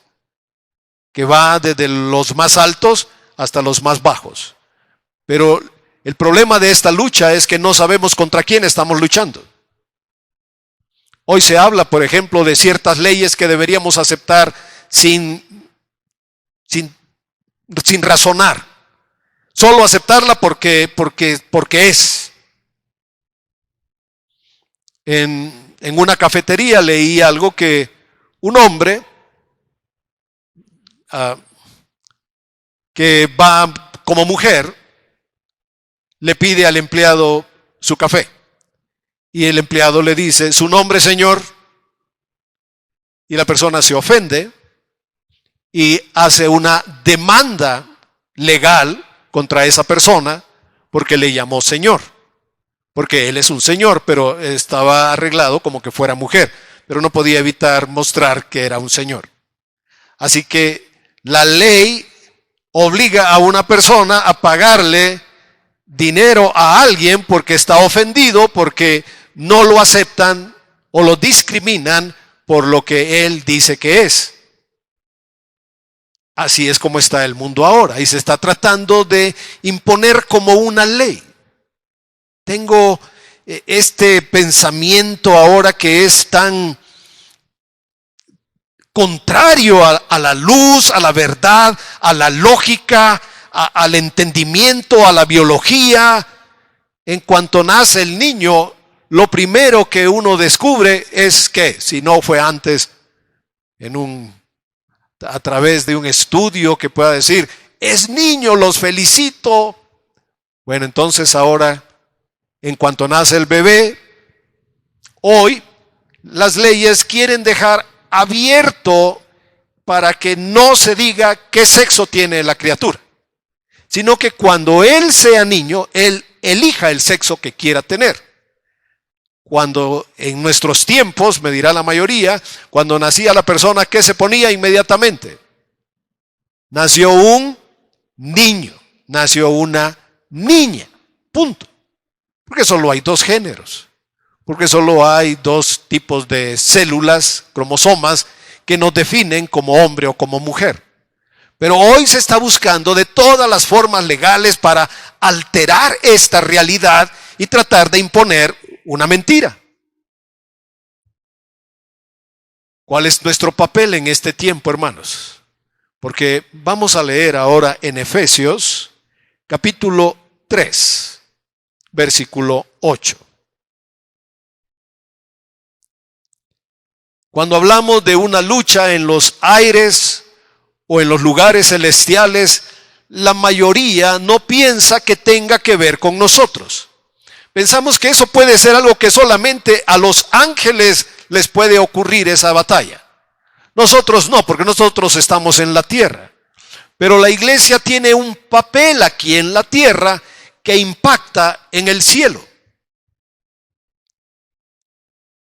que va desde los más altos hasta los más bajos. Pero el problema de esta lucha es que no sabemos contra quién estamos luchando. Hoy se habla, por ejemplo, de ciertas leyes que deberíamos aceptar sin razonar. Solo aceptarla porque es. En una cafetería leí algo que un hombre que va como mujer le pide al empleado su café. Y el empleado le dice: ¿su nombre, señor? Y la persona se ofende y hace una demanda legal contra esa persona porque le llamó señor. Porque él es un señor, pero estaba arreglado como que fuera mujer. Pero no podía evitar mostrar que era un señor. Así que la ley obliga a una persona a pagarle dinero a alguien porque está ofendido, porque no lo aceptan o lo discriminan por lo que él dice que es. Así es como está el mundo ahora y se está tratando de imponer como una ley. Tengo este pensamiento ahora que es tan contrario a la luz, a la verdad, a la lógica, al entendimiento, a la biología. En cuanto nace el niño, lo primero que uno descubre es que, si no fue antes a través de un estudio que pueda decir, es niño, los felicito. Bueno, entonces ahora, en cuanto nace el bebé, hoy las leyes quieren dejar abierto para que no se diga qué sexo tiene la criatura, sino que cuando él sea niño, él elija el sexo que quiera tener. Cuando en nuestros tiempos, me dirá la mayoría, cuando nacía la persona, ¿qué se ponía inmediatamente? Nació un niño, nació una niña, punto. Porque solo hay dos géneros, porque solo hay dos tipos de células, cromosomas, que nos definen como hombre o como mujer. Pero hoy se está buscando de todas las formas legales para alterar esta realidad y tratar de imponer una mentira. ¿Cuál es nuestro papel en este tiempo, hermanos? Porque vamos a leer ahora en Efesios capítulo 3, versículo 8. Cuando hablamos de una lucha en los aires o en los lugares celestiales, la mayoría no piensa que tenga que ver con nosotros. Pensamos que eso puede ser algo que solamente a los ángeles les puede ocurrir, esa batalla. Nosotros no, porque nosotros estamos en la tierra. Pero la iglesia tiene un papel aquí en la tierra que impacta en el cielo.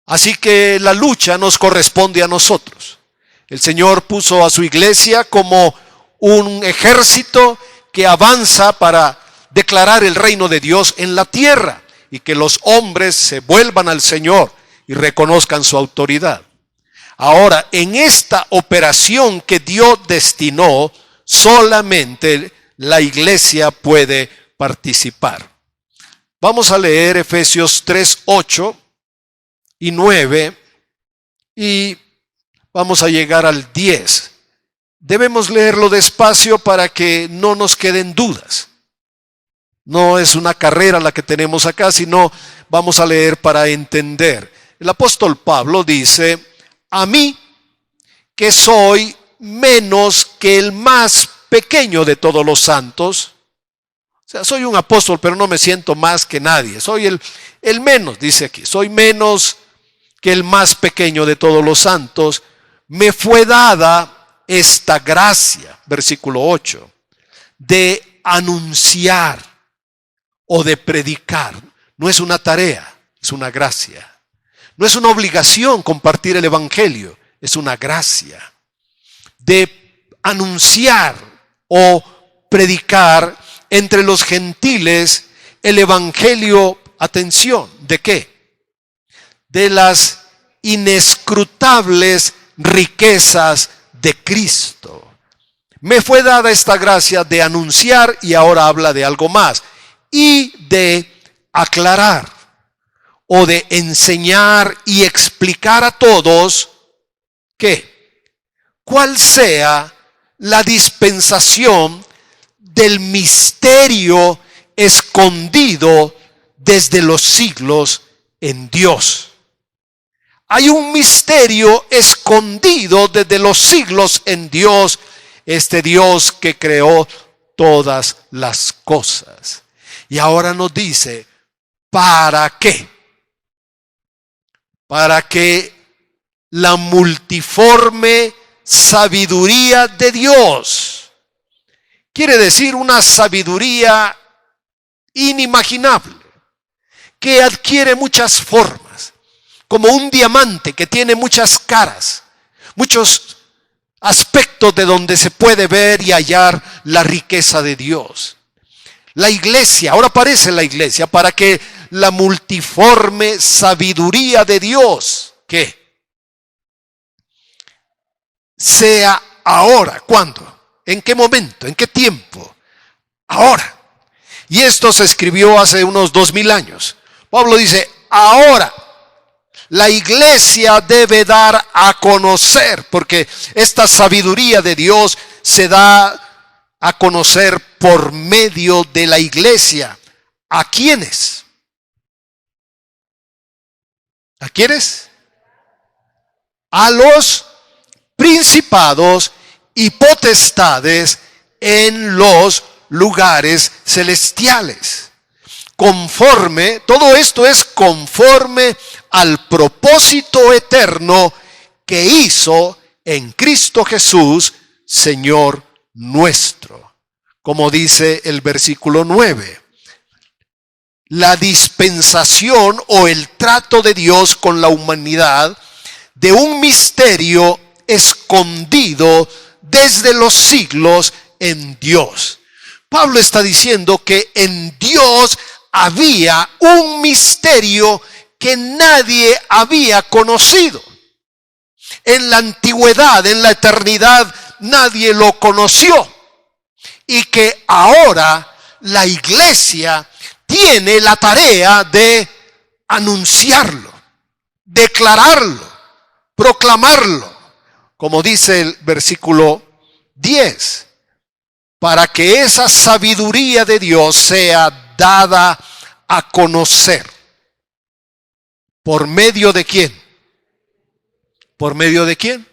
Así que la lucha nos corresponde a nosotros. El Señor puso a su iglesia como un ejército que avanza para declarar el reino de Dios en la tierra y que los hombres se vuelvan al Señor y reconozcan su autoridad. Ahora, en esta operación que Dios destinó, solamente la iglesia puede participar. Vamos a leer Efesios 3, 8 y 9 y vamos a llegar al 10. Debemos leerlo despacio para que no nos queden dudas. No es una carrera la que tenemos acá, sino vamos a leer para entender. El apóstol Pablo dice, a mí que soy menos que el más pequeño de todos los santos. O sea, soy un apóstol, pero no me siento más que nadie. Soy el menos, dice aquí. Soy menos que el más pequeño de todos los santos. Me fue dada esta gracia, versículo 8, de anunciar o de predicar. No es una tarea, es una gracia. No es una obligación compartir el evangelio, es una gracia. De anunciar o predicar entre los gentiles el evangelio, atención, ¿de qué? De las inescrutables riquezas de Cristo. Me fue dada esta gracia de anunciar, y ahora habla de algo más, y de aclarar o de enseñar y explicar a todos que cuál sea la dispensación del misterio escondido desde los siglos en Dios. Hay un misterio escondido desde los siglos en Dios, este Dios que creó todas las cosas. Y ahora nos dice, ¿para qué? Para que la multiforme sabiduría de Dios, quiere decir una sabiduría inimaginable, que adquiere muchas formas, como un diamante que tiene muchas caras, muchos aspectos de donde se puede ver y hallar la riqueza de Dios. La iglesia, ahora aparece la iglesia, para que la multiforme sabiduría de Dios, ¿qué? Sea ahora, ¿cuándo? ¿En qué momento? ¿En qué tiempo? Ahora. Y esto se escribió hace unos 2000 años. Pablo dice, ahora la iglesia debe dar a conocer, porque esta sabiduría de Dios se da a conocer por medio de la iglesia. ¿A quiénes? ¿A quiénes? A los principados y potestades en los lugares celestiales. Conforme, todo esto es conforme al propósito eterno que hizo en Cristo Jesús, Señor nuestro. Como dice el versículo 9. La dispensación o el trato de Dios con la humanidad de un misterio escondido desde los siglos en Dios. Pablo está diciendo que en Dios había un misterio que nadie había conocido. En la antigüedad, en la eternidad, nadie lo conoció. Y que ahora la iglesia tiene la tarea de anunciarlo, declararlo, proclamarlo. Como dice el versículo 10, para que esa sabiduría de Dios sea dada a conocer. ¿Por medio de quién? ¿Por medio de quién?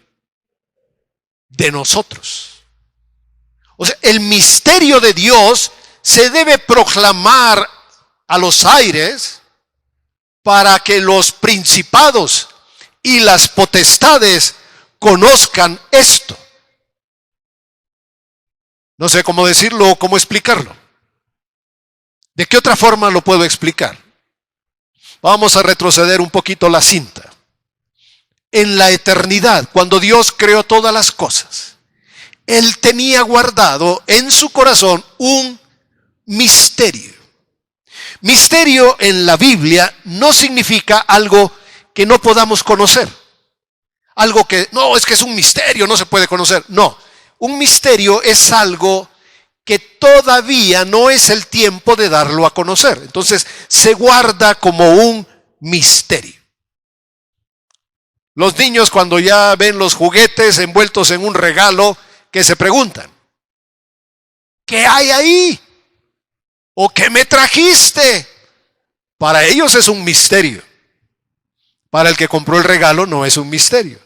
De nosotros. O sea, el misterio de Dios se debe proclamar a los aires para que los principados y las potestades conozcan esto. No sé cómo decirlo o cómo explicarlo. ¿De qué otra forma lo puedo explicar? Vamos a retroceder un poquito la cinta. En la eternidad, cuando Dios creó todas las cosas, Él tenía guardado en su corazón un misterio. Misterio en la Biblia no significa algo que no podamos conocer. Algo que, no, es que es un misterio, no se puede conocer. No, un misterio es algo que todavía no es el tiempo de darlo a conocer. Entonces se guarda como un misterio. Los niños cuando ya ven los juguetes envueltos en un regalo, que se preguntan, ¿qué hay ahí? ¿O qué me trajiste? Para ellos es un misterio. Para el que compró el regalo no es un misterio.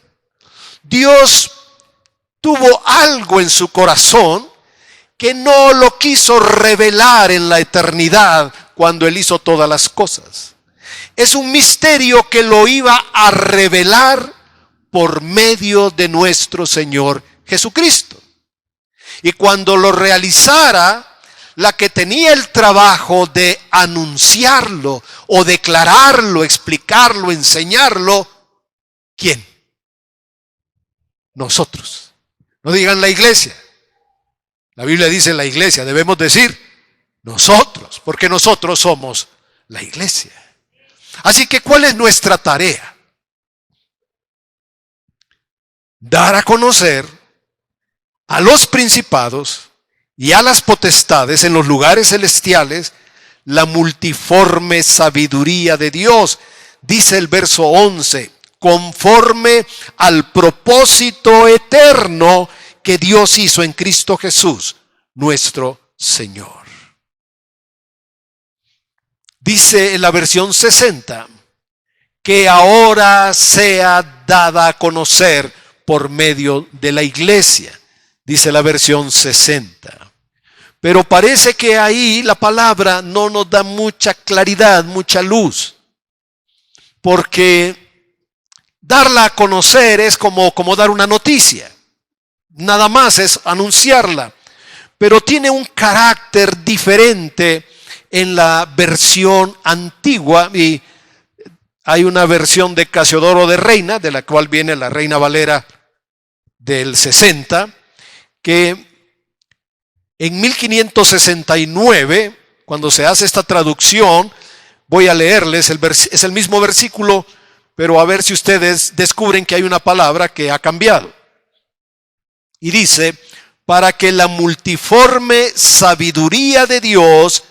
Dios tuvo algo en su corazón que no lo quiso revelar en la eternidad cuando Él hizo todas las cosas. Es un misterio que lo iba a revelar por medio de nuestro Señor Jesucristo. Y cuando lo realizara, la que tenía el trabajo de anunciarlo o declararlo, explicarlo, enseñarlo, ¿quién? Nosotros. No digan la iglesia. La Biblia dice la iglesia, debemos decir nosotros, porque nosotros somos la iglesia. Así que, ¿cuál es nuestra tarea? Dar a conocer a los principados y a las potestades en los lugares celestiales la multiforme sabiduría de Dios. Dice el verso 11, conforme al propósito eterno que Dios hizo en Cristo Jesús, nuestro Señor. Dice en la versión 60, que ahora sea dada a conocer por medio de la iglesia. Dice la versión 60. Pero parece que ahí la palabra no nos da mucha claridad, mucha luz. Porque darla a conocer es como dar una noticia. Nada más es anunciarla. Pero tiene un carácter diferente en la versión antigua. Y hay una versión de Casiodoro de Reina, de la cual viene la Reina Valera del 60, que en 1569, cuando se hace esta traducción, voy a leerles, es el mismo versículo, pero a ver si ustedes descubren que hay una palabra que ha cambiado. Y dice, para que la multiforme sabiduría de Dios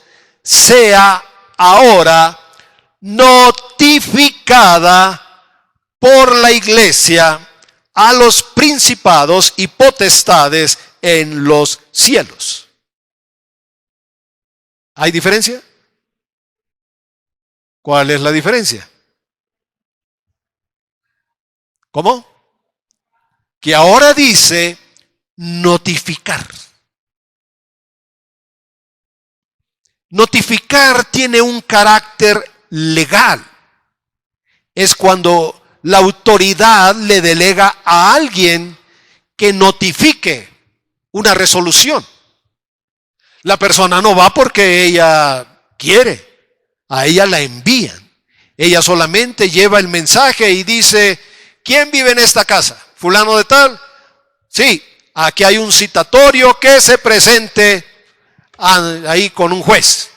sea ahora notificada por la iglesia a los principados y potestades en los cielos. ¿Hay diferencia? ¿Cuál es la diferencia? ¿Cómo? Que ahora dice notificar. Notificar tiene un carácter legal. Es cuando la autoridad le delega a alguien que notifique una resolución. La persona no va porque ella quiere, a ella la envían. Ella solamente lleva el mensaje y dice, ¿quién vive en esta casa? ¿Fulano de tal? Sí, aquí hay un citatorio, que se presente ahí con un juez.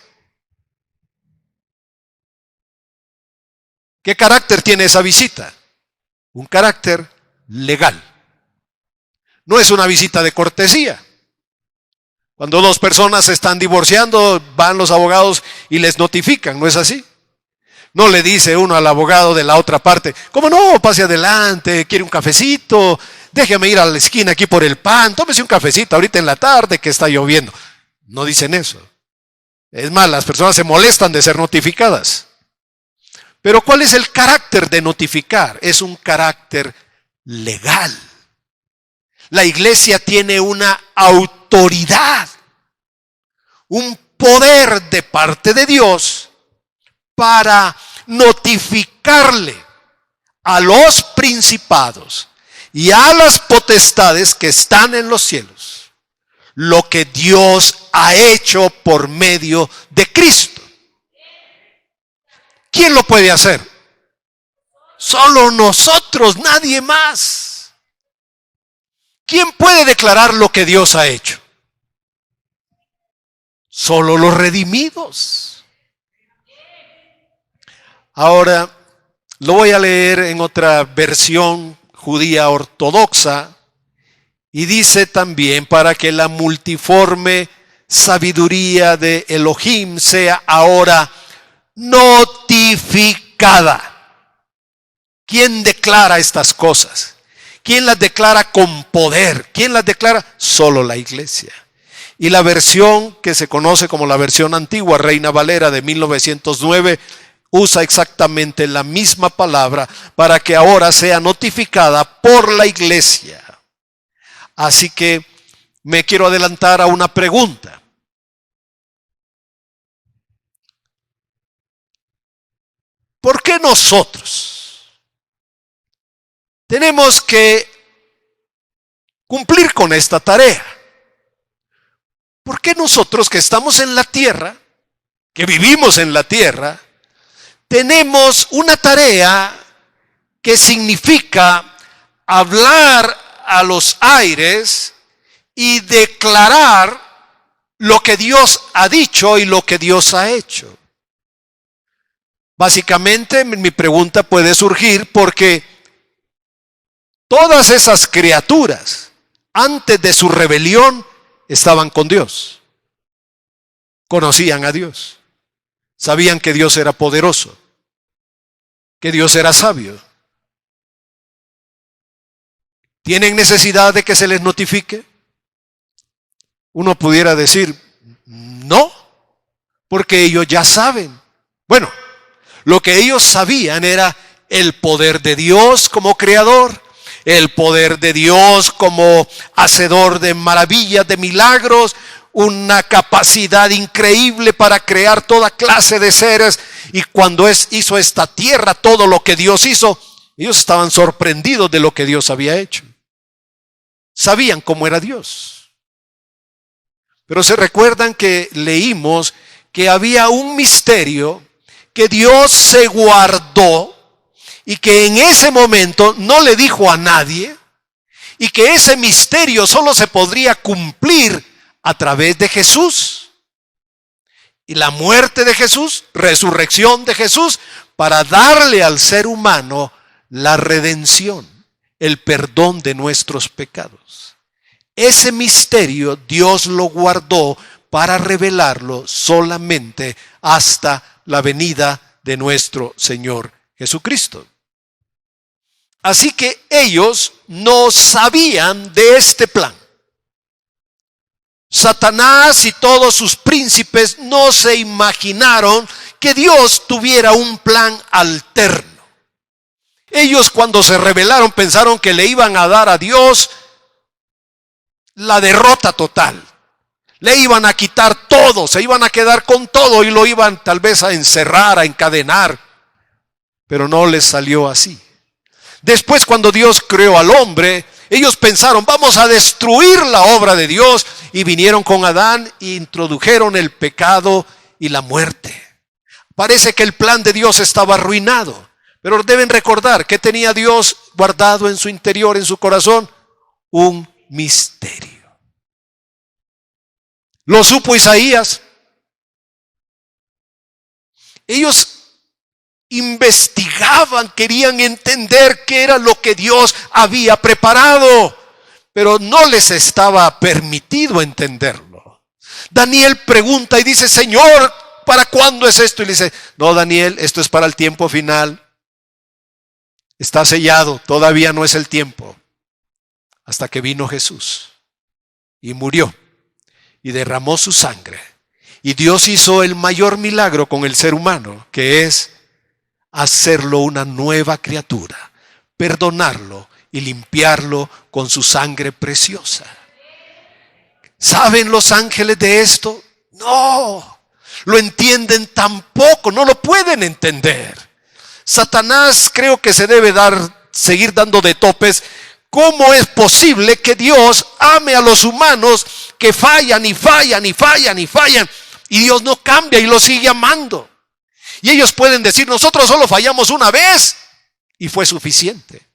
¿Qué carácter tiene esa visita? Un carácter legal. No es una visita de cortesía. Cuando dos personas se están divorciando, van los abogados y les notifican, ¿no es así? No le dice uno al abogado de la otra parte, ¿cómo no? Pase adelante, quiere un cafecito, déjeme ir a la esquina aquí por el pan, tómese un cafecito ahorita en la tarde que está lloviendo. No dicen eso. Es más, las personas se molestan de ser notificadas. Pero ¿cuál es el carácter de notificar? Es un carácter legal. La iglesia tiene una autoridad, un poder de parte de Dios para notificarle a los principados y a las potestades que están en los cielos lo que Dios ha hecho por medio de Cristo. ¿Quién lo puede hacer? Solo nosotros, nadie más. ¿Quién puede declarar lo que Dios ha hecho? Solo los redimidos. Ahora, lo voy a leer en otra versión judía ortodoxa y dice también para que la multiforme sabiduría de Elohim sea ahora notificada. ¿Quién declara estas cosas? ¿Quién las declara con poder? ¿Quién las declara? Solo la iglesia. Y la versión que se conoce como la versión antigua, Reina Valera de 1909, usa exactamente la misma palabra para que ahora sea notificada por la iglesia. Así que me quiero adelantar a una pregunta. ¿Por qué nosotros tenemos que cumplir con esta tarea? ¿Por qué nosotros que estamos en la tierra, que vivimos en la tierra, tenemos una tarea que significa hablar a los aires y declarar lo que Dios ha dicho y lo que Dios ha hecho? Básicamente mi pregunta puede surgir porque todas esas criaturas antes de su rebelión estaban con Dios, conocían a Dios, sabían que Dios era poderoso, que Dios era sabio. ¿Tienen necesidad de que se les notifique? Uno pudiera decir, no, porque ellos ya saben. Bueno, lo que ellos sabían era el poder de Dios como creador, el poder de Dios como hacedor de maravillas, de milagros, una capacidad increíble para crear toda clase de seres. Y cuando hizo esta tierra, todo lo que Dios hizo, ellos estaban sorprendidos de lo que Dios había hecho. Sabían cómo era Dios. Pero se recuerdan que leímos que había un misterio que Dios se guardó y que en ese momento no le dijo a nadie, y que ese misterio solo se podría cumplir a través de Jesús. Y la muerte de Jesús, resurrección de Jesús, para darle al ser humano la redención, el perdón de nuestros pecados. ese misterio Dios lo guardó para revelarlo solamente hasta la venida de nuestro Señor Jesucristo. Así que ellos no sabían de este plan. Satanás y todos sus príncipes no se imaginaron que Dios tuviera un plan alterno. Ellos, cuando se rebelaron, pensaron que le iban a dar a Dios la derrota total. Le iban a quitar todo, se iban a quedar con todo y lo iban tal vez a encerrar, a encadenar. Pero no les salió así. Después, cuando Dios creó al hombre, ellos pensaron, vamos a destruir la obra de Dios, y vinieron con Adán e introdujeron el pecado y la muerte. Parece que el plan de Dios estaba arruinado, pero deben recordar que tenía Dios guardado en su interior, en su corazón, un misterio. Lo supo Isaías. Ellos investigaban, querían entender qué era lo que Dios había preparado, pero no les estaba permitido entenderlo. Daniel pregunta y dice, Señor, ¿para cuándo es esto? Y le dice, no, Daniel, esto es para el tiempo final. Está sellado, todavía no es el tiempo. Hasta que vino Jesús y murió y derramó su sangre. Y Dios hizo el mayor milagro con el ser humano, que es hacerlo una nueva criatura, perdonarlo y limpiarlo con su sangre preciosa. ¿Saben los ángeles de esto? No, lo entienden tampoco, no lo pueden entender. Satanás creo que se debe seguir dando de topes. ¿Cómo es posible que Dios ame a los humanos que fallan y fallan y fallan y fallan, y Dios no cambia y los sigue amando? Y ellos pueden decir, nosotros solo fallamos una vez y fue suficiente.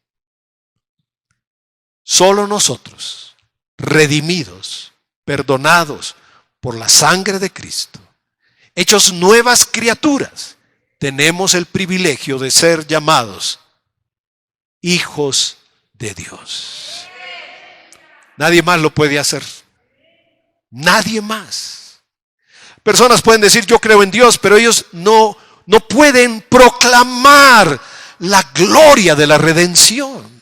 Solo nosotros, redimidos, perdonados por la sangre de Cristo, hechos nuevas criaturas, tenemos el privilegio de ser llamados hijos de Dios. Nadie más lo puede hacer. Nadie más. Personas pueden decir, yo creo en Dios, pero ellos no pueden proclamar la gloria de la redención.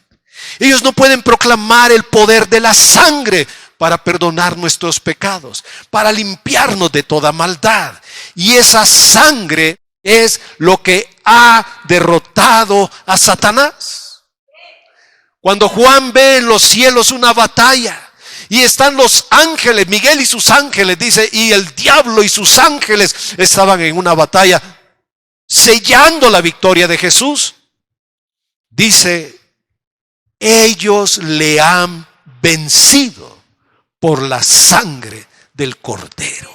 Ellos no pueden proclamar el poder de la sangre para perdonar nuestros pecados, para limpiarnos de toda maldad. Y esa sangre es lo que ha derrotado a Satanás. Cuando Juan ve en los cielos una batalla y están los ángeles, Miguel y sus ángeles, dice, y el diablo y sus ángeles estaban en una batalla sellando la victoria de Jesús. Dice, ellos le han vencido por la sangre del Cordero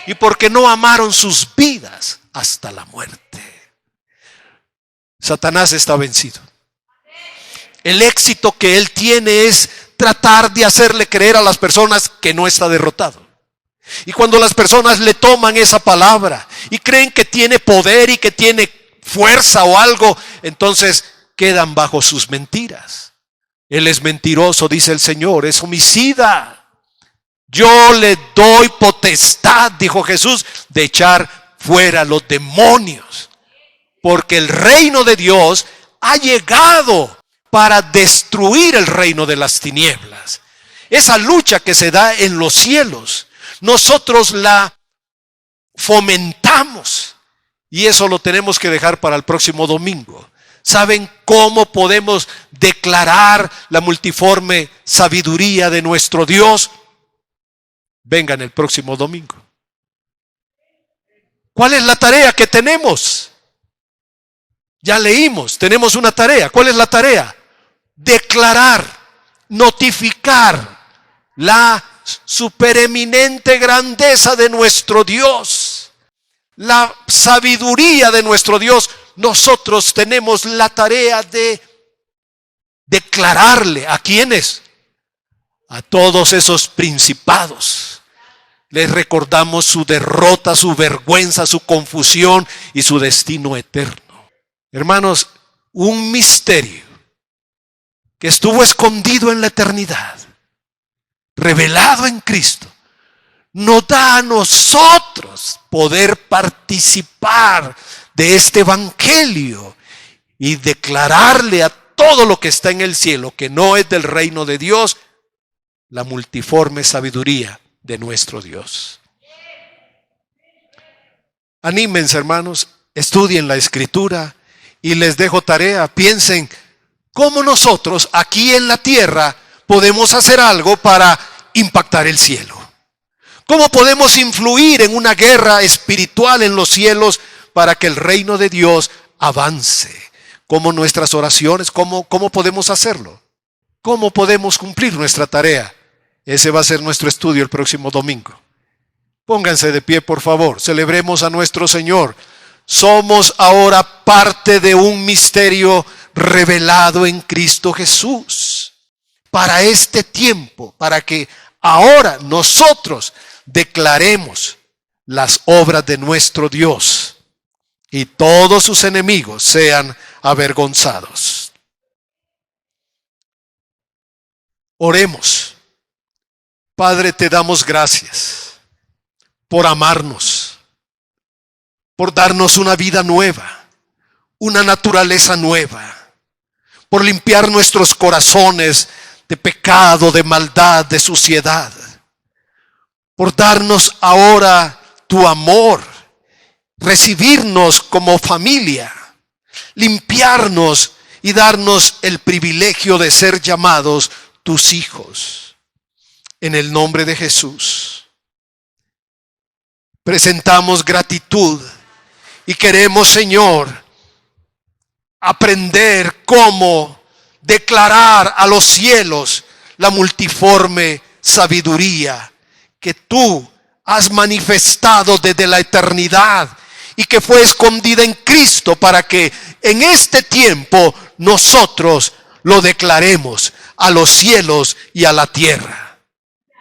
y porque no amaron sus vidas hasta la muerte. Satanás está vencido. El éxito que él tiene es tratar de hacerle creer a las personas que no está derrotado. Y cuando las personas le toman esa palabra y creen que tiene poder y que tiene fuerza o algo, entonces quedan bajo sus mentiras. Él es mentiroso, dice el Señor, es homicida. Yo le doy potestad, dijo Jesús, de echar fuera los demonios, porque el reino de Dios ha llegado para destruir el reino de las tinieblas. Esa lucha que se da en los cielos, nosotros la fomentamos, y eso lo tenemos que dejar para el próximo domingo. ¿Saben cómo podemos declarar la multiforme sabiduría de nuestro Dios? Vengan el próximo domingo. ¿Cuál es la tarea que tenemos? Ya leímos, tenemos una tarea. ¿Cuál es la tarea? Declarar, notificar la supereminente grandeza de nuestro Dios, la sabiduría de nuestro Dios. Nosotros tenemos la tarea de declararle a quienes, a todos esos principados. Les recordamos su derrota, su vergüenza, su confusión y su destino eterno. Hermanos, un misterio que estuvo escondido en la eternidad revelado en Cristo, nos da a nosotros poder participar de este evangelio y declararle a todo lo que está en el cielo, que no es del reino de Dios, la multiforme sabiduría de nuestro Dios. Anímense, hermanos, estudien la Escritura y les dejo tarea. Piensen cómo nosotros aquí en la tierra podemos hacer algo para impactar el cielo. ¿Cómo podemos influir en una guerra espiritual en los cielos para que el reino de Dios avance? ¿Cómo nuestras oraciones? ¿Cómo podemos hacerlo? ¿Cómo podemos cumplir nuestra tarea? Ese va a ser nuestro estudio el próximo domingo. Pónganse de pie, por favor. Celebremos a nuestro Señor. Somos ahora parte de un misterio revelado en Cristo Jesús. Para este tiempo, para que ahora nosotros declaremos las obras de nuestro Dios y todos sus enemigos sean avergonzados. Oremos. Padre, te damos gracias por amarnos, por darnos una vida nueva, una naturaleza nueva, por limpiar nuestros corazones de pecado, de maldad, de suciedad, por darnos ahora tu amor, recibirnos como familia, limpiarnos y darnos el privilegio de ser llamados tus hijos. En el nombre de Jesús, presentamos gratitud y queremos, Señor, aprender cómo declarar a los cielos la multiforme sabiduría que tú has manifestado desde la eternidad y que fue escondida en Cristo para que en este tiempo nosotros lo declaremos a los cielos y a la tierra.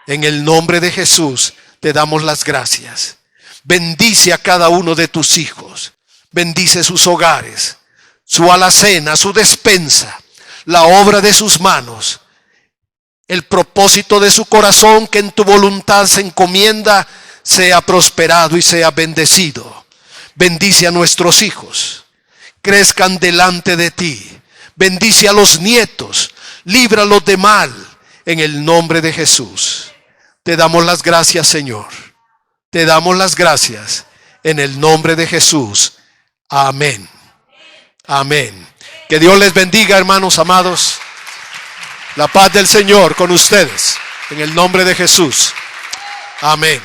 En el nombre de Jesús te damos las gracias. Bendice a cada uno de tus hijos. Bendice sus hogares, su alacena, su despensa, la obra de sus manos, el propósito de su corazón que en tu voluntad se encomienda, sea prosperado y sea bendecido. Bendice a nuestros hijos, crezcan delante de ti. Bendice a los nietos, líbralos de mal, en el nombre de Jesús. Te damos las gracias, Señor. Te damos las gracias en el nombre de Jesús. Amén. Amén. Que Dios les bendiga, hermanos amados. La paz del Señor con ustedes. En el nombre de Jesús. Amén.